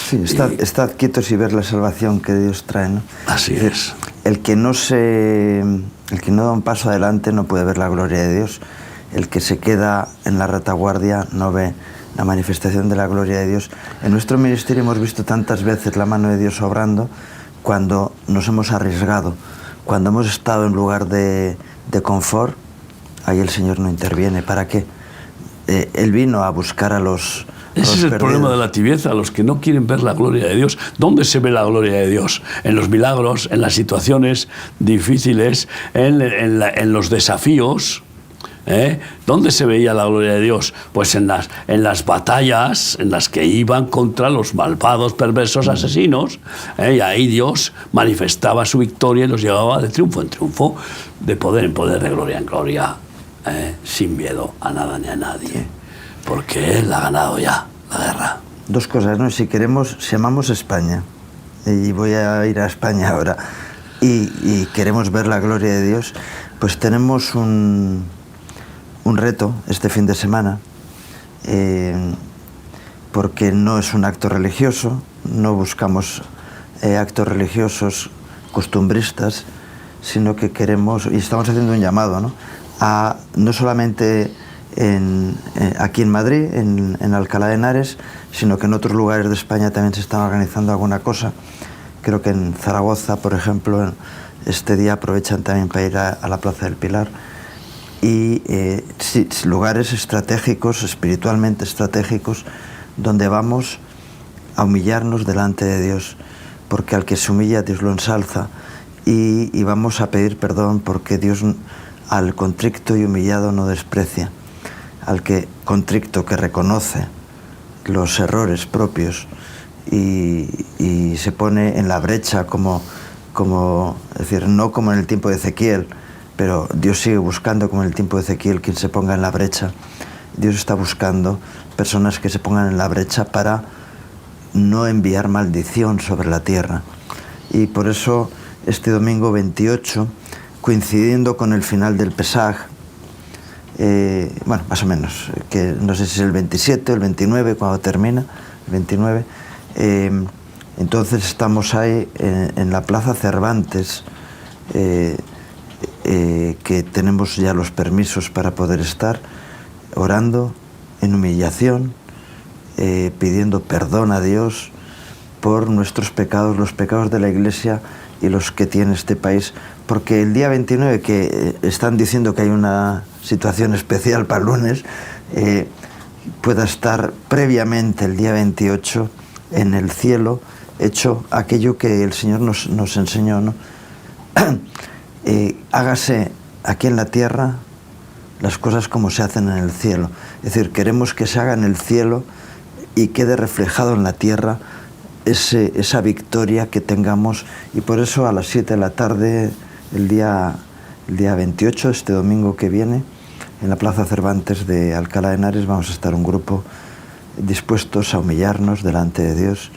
Sí, estad quietos y ver la salvación que Dios trae, ¿no? Así es. El que no da un paso adelante no puede ver la gloria de Dios. El que se queda en la retaguardia no ve la manifestación de la gloria de Dios. En nuestro ministerio hemos visto tantas veces la mano de Dios obrando cuando nos hemos arriesgado, cuando hemos estado en lugar de confort, ahí el Señor no interviene. ¿Para qué? Él vino a buscar a los Ese es el problema de la tibieza, los que no quieren ver la gloria de Dios. ¿Dónde se ve la gloria de Dios? En los milagros, en las situaciones difíciles, en los desafíos. ¿Dónde se veía la gloria de Dios? Pues en las batallas en las que iban contra los malvados, perversos asesinos, y ahí Dios manifestaba su victoria y los llevaba de triunfo en triunfo, de poder en poder, de gloria en gloria, sin miedo a nada ni a nadie, porque Él ha ganado ya la guerra. Dos cosas, ¿no? Si amamos España, y voy a ir a España ahora, y queremos ver la gloria de Dios, pues tenemos un reto este fin de semana, porque no es un acto religioso, no buscamos actos religiosos costumbristas, sino que queremos, y estamos haciendo un llamado, ¿no? No solamente aquí en Madrid, en Alcalá de Henares, sino que en otros lugares de España también se están organizando alguna cosa. Creo que en Zaragoza, por ejemplo, este día aprovechan también para ir a la Plaza del Pilar. Y lugares estratégicos, espiritualmente estratégicos, donde vamos a humillarnos delante de Dios, porque al que se humilla Dios lo ensalza, y vamos a pedir perdón, porque Dios al contrito y humillado no desprecia, al que contrito, que reconoce los errores propios y se pone en la brecha, es decir, no como en el tiempo de Ezequiel, pero Dios sigue buscando, como en el tiempo de Ezequiel, quien se ponga en la brecha. Dios está buscando personas que se pongan en la brecha para no enviar maldición sobre la tierra. Y por eso este domingo 28, coincidiendo con el final del Pesaj, bueno, más o menos, que no sé si es el 27 o el 29, cuando termina, el 29, entonces estamos ahí en la Plaza Cervantes, que tenemos ya los permisos para poder estar orando en humillación, pidiendo perdón a Dios por nuestros pecados, los pecados de la Iglesia y los que tiene este país, porque el día 29, que están diciendo que hay una situación especial para el lunes, pueda estar previamente el día 28 en el cielo, hecho aquello que el Señor nos enseñó, ¿no? Hágase aquí en la tierra las cosas como se hacen en el cielo. Es decir, queremos que se haga en el cielo y quede reflejado en la tierra esa victoria que tengamos, y por eso a las 7 de la tarde, el día 28, este domingo que viene, en la Plaza Cervantes de Alcalá de Henares, vamos a estar un grupo dispuestos a humillarnos delante de Dios,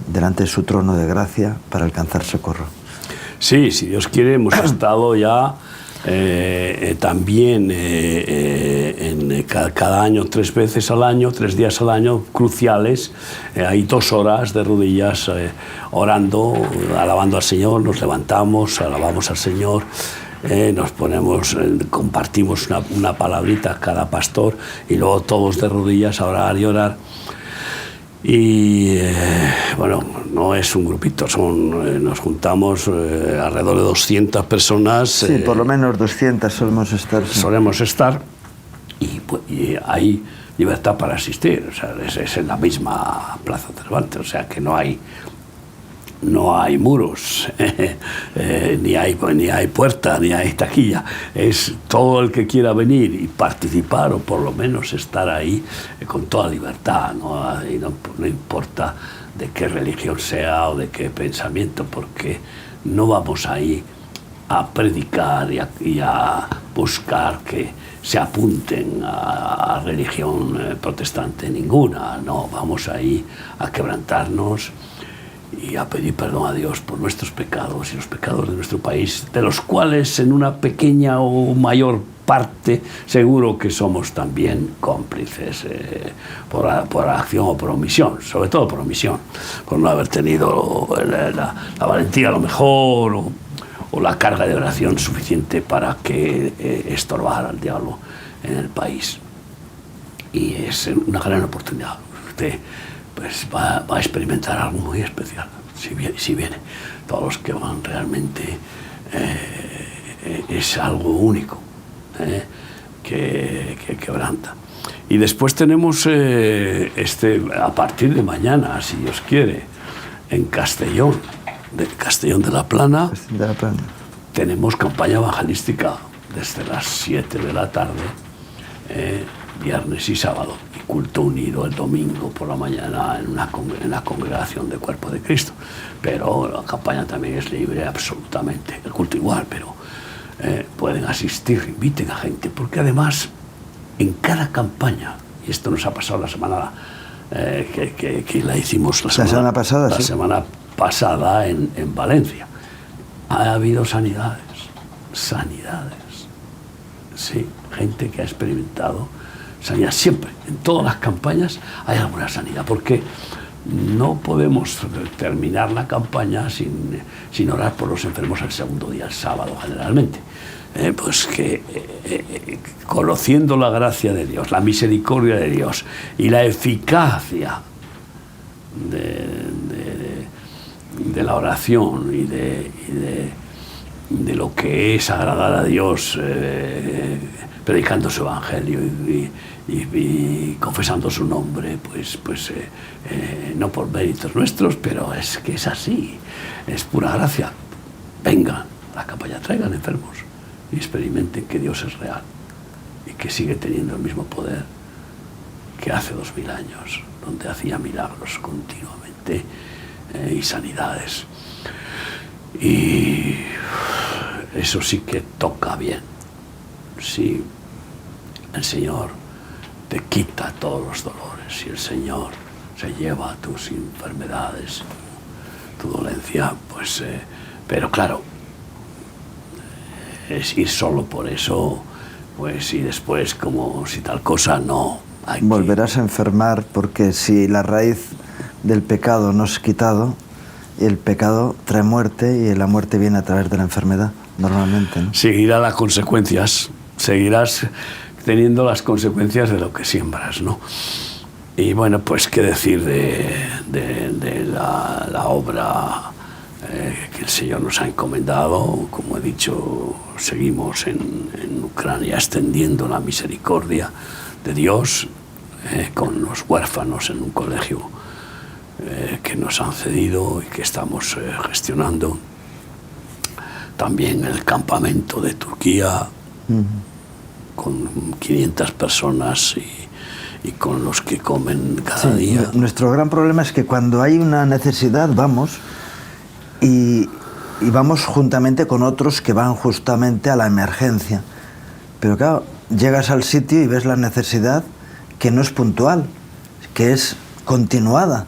delante de su trono de gracia, para alcanzar socorro. Sí, si Dios quiere, hemos estado ya también cada año, 3 veces al año, 3 días al año, cruciales. Hay 2 horas de rodillas orando, alabando al Señor, nos levantamos, alabamos al Señor, nos ponemos, compartimos una palabrita cada pastor, y luego todos de rodillas a orar y orar. Y bueno, no es un grupito, nos juntamos alrededor de 200 personas. Sí, por lo menos 200 solemos estar. Sí. Solemos estar, y hay libertad para asistir, o sea, es en la misma Plaza Cervantes, o sea que no hay muros, ni hay puerta, ni hay taquilla. Es todo el que quiera venir y participar, o por lo menos estar ahí con toda libertad, ¿no? Y no importa de qué religión sea o de qué pensamiento, porque no vamos ahí a predicar y a buscar que se apunten a religión protestante ninguna. No, vamos ahí a quebrantarnos y a pedir perdón a Dios por nuestros pecados y los pecados de nuestro país, de los cuales en una pequeña o mayor parte seguro que somos también cómplices, por acción o por omisión, sobre todo por omisión, por no haber tenido la valentía a lo mejor, o la carga de oración suficiente para que estorbara al diablo en el país. Y es una gran oportunidad. Usted pues va a experimentar algo muy especial, si viene. Todos los que van realmente, es algo único, que quebranta. Y después tenemos a partir de mañana, si Dios quiere, en Castellón de la Plana, tenemos campaña evangelística desde las 7 de la tarde, viernes y sábado, y culto unido el domingo por la mañana en la congregación del Cuerpo de Cristo. Pero la campaña también es libre absolutamente, el culto igual, pero pueden asistir, inviten a gente, porque además en cada campaña, y esto nos ha pasado la semana que la hicimos la semana pasada en Valencia, ha habido sanidades, sí, gente que ha experimentado sanidad. Siempre, en todas las campañas hay alguna sanidad, porque no podemos terminar la campaña sin orar por los enfermos el segundo día, el sábado generalmente. Pues que conociendo la gracia de Dios, la misericordia de Dios y la eficacia de la oración y de lo que es agradar a Dios, predicando su evangelio y confesando su nombre, pues no por méritos nuestros, pero es que es así, es pura gracia. Vengan a la campaña, traigan enfermos y experimenten que Dios es real y que sigue teniendo el mismo poder que hace 2000 años, donde hacía milagros continuamente, y sanidades. Y eso sí que toca bien. Si el Señor te quita todos los dolores, si el Señor se lleva tus enfermedades, tu dolencia, pues pero claro, es ir solo por eso, pues, y después como si tal cosa, no. Volverás a enfermar, porque si la raíz del pecado no es quitado, el pecado trae muerte, y la muerte viene a través de la enfermedad, normalmente, ¿no? Seguirá las consecuencias, seguirás teniendo las consecuencias de lo que siembras, ¿no? Y bueno, pues qué decir de la obra que el Señor nos ha encomendado. Como he dicho, seguimos en Ucrania extendiendo la misericordia de Dios con los huérfanos en un colegio que nos han cedido y que estamos gestionando. También el campamento de Turquía con 500 personas y con los que comen cada día. Nuestro gran problema es que cuando hay una necesidad vamos y vamos juntamente con otros que van justamente a la emergencia. Pero claro, llegas al sitio y ves la necesidad que no es puntual, que es continuada.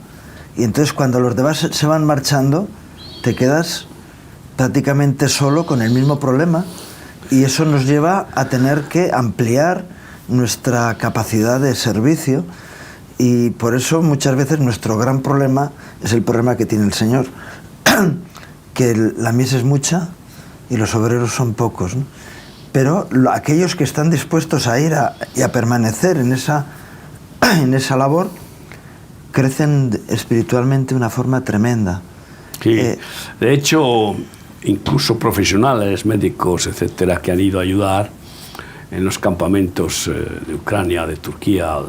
Y entonces cuando los demás se van marchando, te quedas prácticamente solo con el mismo problema, y eso nos lleva a tener que ampliar nuestra capacidad de servicio, y por eso muchas veces nuestro gran problema es el problema que tiene el Señor, que la mies es mucha y los obreros son pocos, ¿no? Pero aquellos que están dispuestos a ir y a permanecer en esa labor crecen espiritualmente de una forma tremenda. Sí, de hecho, incluso profesionales, médicos, etcétera, que han ido a ayudar en los campamentos de Ucrania, de Turquía, o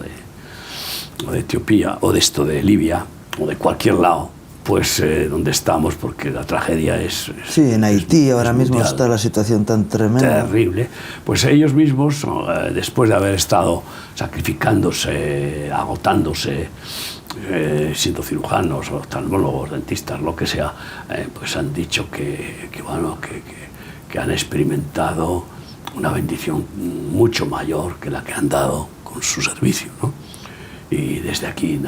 de Etiopía, o de Libia, o de cualquier lado, pues donde estamos, porque la tragedia es sí, en Haití ahora mismo mundial, está la situación tan tremenda. Terrible. Pues ellos mismos, después de haber estado sacrificándose, agotándose, siendo cirujanos, oftalmólogos, dentistas, lo que sea, pues han dicho que han experimentado una bendición mucho mayor que la que han dado con su servicio, ¿no? Y desde aquí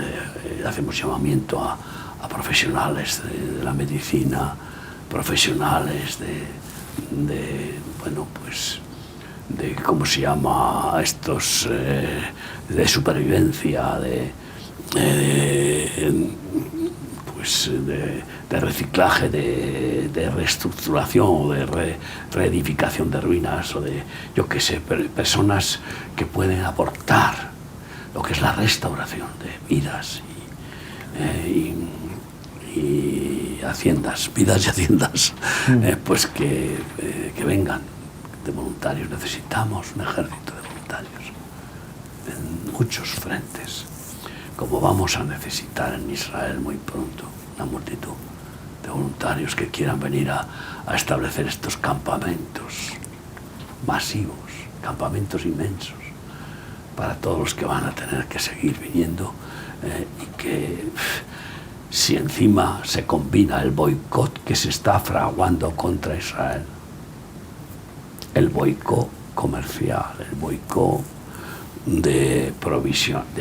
hacemos llamamiento a profesionales de la medicina, profesionales bueno, pues de ¿cómo se llama? Estos de supervivencia, de reciclaje, de reestructuración, o de reedificación de ruinas, o de, yo qué sé, personas que pueden aportar lo que es la restauración de vidas y haciendas, vidas y haciendas, pues que vengan de voluntarios. Necesitamos un ejército de voluntarios en muchos frentes, como vamos a necesitar en Israel muy pronto, una multitud de voluntarios que quieran venir a establecer estos campamentos masivos, campamentos inmensos, para todos los que van a tener que seguir viniendo, y que si encima se combina el boicot que se está fraguando contra Israel, el boicot comercial, el boicot de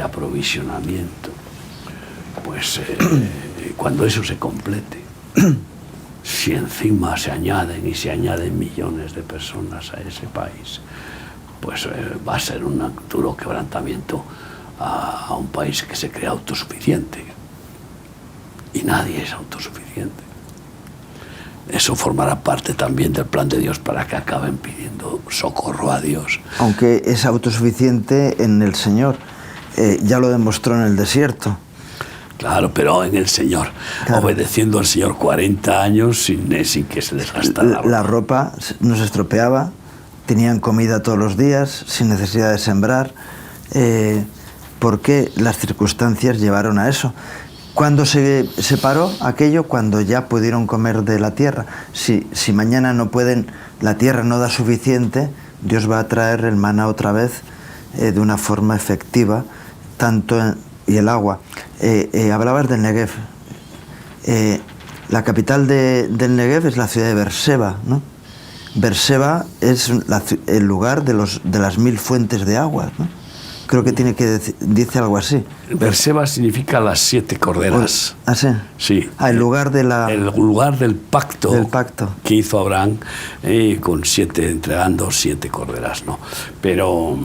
aprovisionamiento, pues cuando eso se complete, si encima se añaden millones de personas a ese país, pues va a ser un duro quebrantamiento a un país que se cree autosuficiente, y nadie es autosuficiente. Eso formará parte también del plan de Dios para que acaben pidiendo socorro a Dios. Aunque es autosuficiente en el Señor, ya lo demostró en el desierto. Claro, pero en el Señor, claro, obedeciendo al Señor 40 años sin que se les gastara la ropa no se estropeaba, tenían comida todos los días, sin necesidad de sembrar, porque las circunstancias llevaron a eso. ¿Cuándo se paró aquello? Cuando ya pudieron comer de la tierra. Si mañana no pueden, la tierra no da suficiente, Dios va a traer el maná otra vez de una forma efectiva, y el agua. Hablabas del Negev. La capital del Negev es la ciudad de Beerseba, ¿no? Beerseba es el lugar de las 1000 fuentes de agua, ¿no? Creo que dice algo así. Beerseba significa las 7 corderas. ¿Ah, sí? Sí. El lugar el lugar del pacto, que hizo Abraham, entregando 7 corderas, ¿no? Pero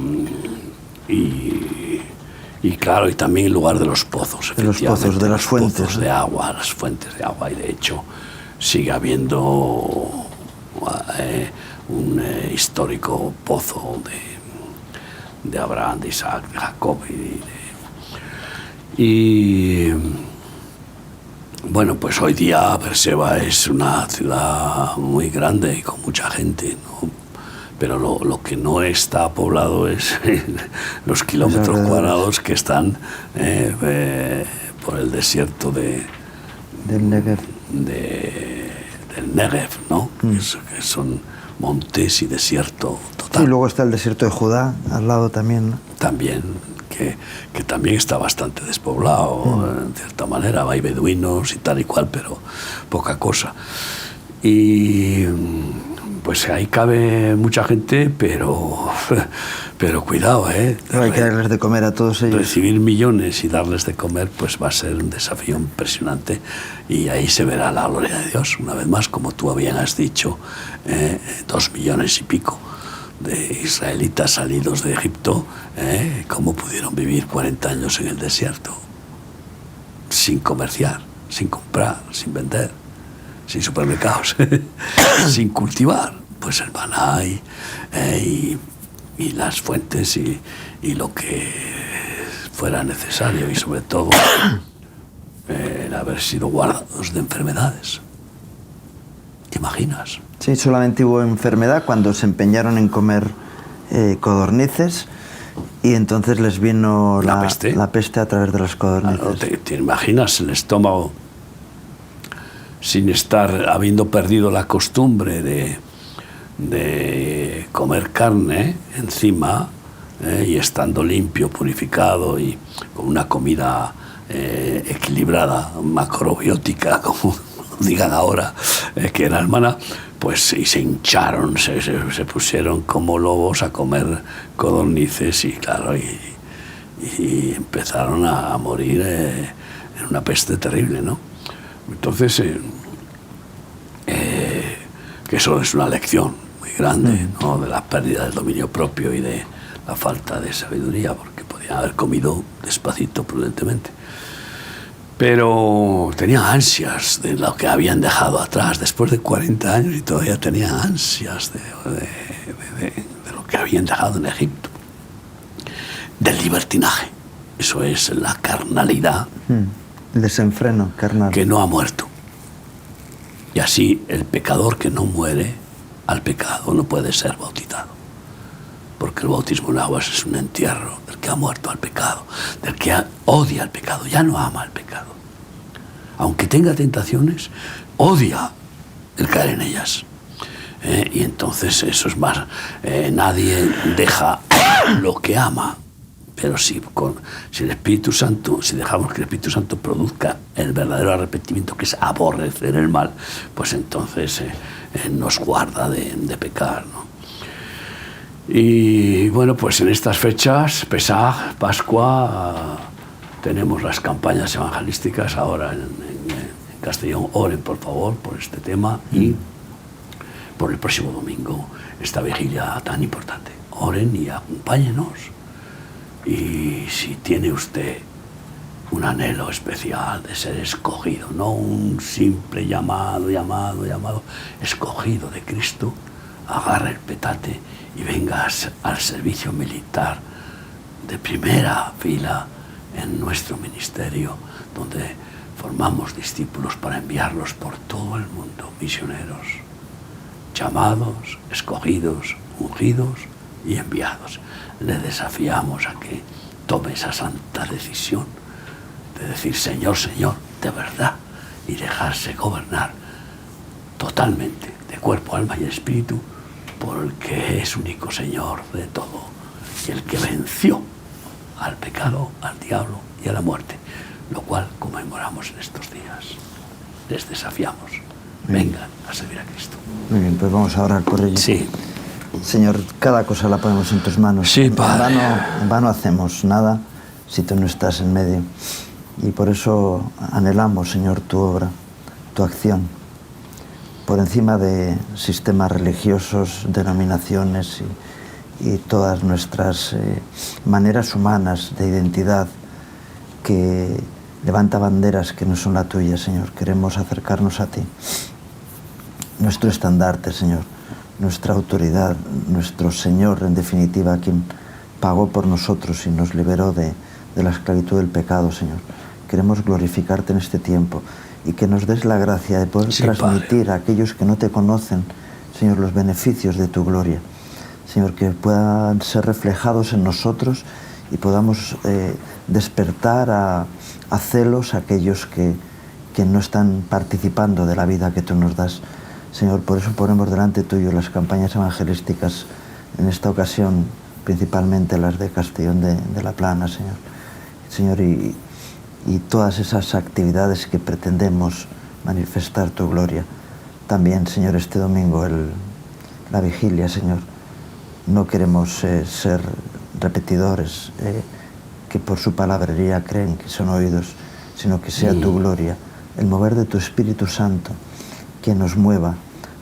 y claro, y también el lugar de los pozos, de los pozos, de las fuentes, pozos de agua, las fuentes de agua, y de hecho sigue habiendo un histórico pozo de Abraham, de Isaac, de Jacob, Y bueno, pues hoy día Beerseba es una ciudad muy grande y con mucha gente, ¿no? Pero lo que no está poblado es los kilómetros cuadrados que están por el desierto del Negev, ¿no? Que son montes y desierto total. Y luego está el desierto de Judá, al lado también, ¿no? También, que también está bastante despoblado, en cierta manera. Hay beduinos y tal y cual, pero poca cosa. Y pues ahí cabe mucha gente, pero cuidado, Pero hay que darles de comer a todos ellos. Recibir millones y darles de comer, pues va a ser un desafío impresionante, y ahí se verá la gloria de Dios, una vez más, como tú bien has dicho, 2 millones y pico de israelitas salidos de Egipto, cómo pudieron vivir 40 años en el desierto, sin comerciar, sin comprar, sin vender, sin supermercados, sin cultivar, pues el maná y las fuentes y lo que fuera necesario, y sobre todo el haber sido guardados de enfermedades. ¿Te imaginas? Sí, solamente hubo enfermedad cuando se empeñaron en comer codornices, y entonces les vino la peste a través de las codornices. Claro, ¿te imaginas el estómago sin estar, habiendo perdido la costumbre de comer carne encima, y estando limpio, purificado y con una comida equilibrada, macrobiótica, como digan ahora, que era el maná, pues y se hincharon, se pusieron como lobos a comer codornices, y claro, y empezaron a morir en una peste terrible, ¿no? Entonces, que eso es una lección muy grande, ¿no? De la pérdida del dominio propio y de la falta de sabiduría, porque podían haber comido despacito, prudentemente. Pero tenían ansias de lo que habían dejado atrás, después de 40 años, y todavía tenían ansias de lo que habían dejado en Egipto, del libertinaje. Eso es la carnalidad. El desenfreno carnal. Que no ha muerto. Y así el pecador que no muere al pecado no puede ser bautizado. Porque el bautismo en aguas es un entierro del que ha muerto al pecado, del que odia el pecado, ya no ama el pecado. Aunque tenga tentaciones, odia el caer en ellas. Y entonces eso es más, nadie deja lo que ama. Pero si el Espíritu Santo, si dejamos que el Espíritu Santo produzca el verdadero arrepentimiento, que es aborrecer el mal, pues entonces nos guarda de pecar, ¿no? Y bueno, pues en estas fechas, Pesaj, Pascua, tenemos las campañas evangelísticas ahora en Castellón. Oren, por favor, por este tema, y por el próximo domingo, esta vigilia tan importante. Oren y acompáñenos. Y si tiene usted un anhelo especial de ser escogido, no un simple llamado, escogido de Cristo, agarre el petate y venga al servicio militar de primera fila en nuestro ministerio, donde formamos discípulos para enviarlos por todo el mundo, misioneros, llamados, escogidos, ungidos y enviados. Le desafiamos a que tome esa santa decisión de decir: Señor, Señor, de verdad, y dejarse gobernar totalmente, de cuerpo, alma y espíritu, por el que es único Señor de todo, y el que venció al pecado, al diablo y a la muerte, lo cual conmemoramos en estos días. Les desafiamos, vengan a servir a Cristo. Muy bien, pues vamos a orar por ello. Sí. Señor, cada cosa la ponemos en tus manos. Sí, Padre. En vano hacemos nada si tú no estás en medio. Y por eso anhelamos, Señor, tu obra, tu acción, por encima de sistemas religiosos, denominaciones y todas nuestras maneras humanas de identidad que levanta banderas que no son la tuya, Señor. Queremos acercarnos a ti. Nuestro estandarte, Señor, nuestra autoridad, nuestro Señor, en definitiva, quien pagó por nosotros y nos liberó de de la esclavitud del pecado, Señor. Queremos glorificarte en este tiempo y que nos des la gracia de poder transmitir a aquellos que no te conocen, Señor, los beneficios de tu gloria. Señor, que puedan ser reflejados en nosotros y podamos despertar a celos a aquellos que no están participando de la vida que tú nos das. Señor, por eso ponemos delante tuyo las campañas evangelísticas, en esta ocasión principalmente las de Castellón de la Plana, Señor. Señor, y todas esas actividades que pretendemos manifestar tu gloria. También, Señor, este domingo la vigilia, Señor. No queremos ser repetidores que por su palabrería creen que son oídos, sino que sea tu gloria, el mover de tu Espíritu Santo, que nos mueva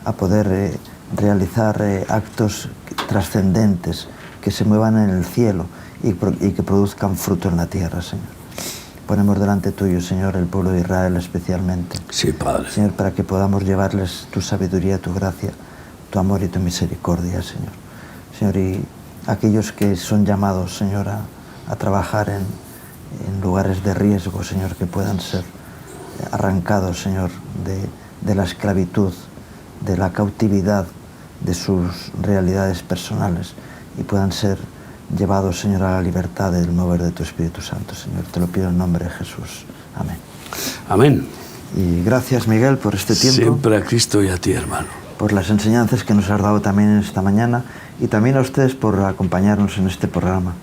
a poder realizar actos trascendentes, que se muevan en el cielo y que produzcan fruto en la tierra, Señor. Ponemos delante tuyo, Señor, el pueblo de Israel especialmente. Sí, Padre. Señor, para que podamos llevarles tu sabiduría, tu gracia, tu amor y tu misericordia, Señor. Señor, y aquellos que son llamados, Señor, a trabajar en lugares de riesgo, Señor, que puedan ser arrancados, Señor, de la esclavitud, de la cautividad de sus realidades personales y puedan ser llevados, Señor, a la libertad del mover de tu Espíritu Santo, Señor. Te lo pido en nombre de Jesús. Amén. Amén. Y gracias, Miguel, por este tiempo. Siempre a Cristo y a ti, hermano. Por las enseñanzas que nos has dado también en esta mañana y también a ustedes por acompañarnos en este programa,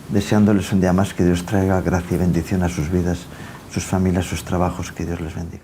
deseándoles un día más que Dios traiga gracia y bendición a sus vidas, sus familias, sus trabajos, que Dios les bendiga.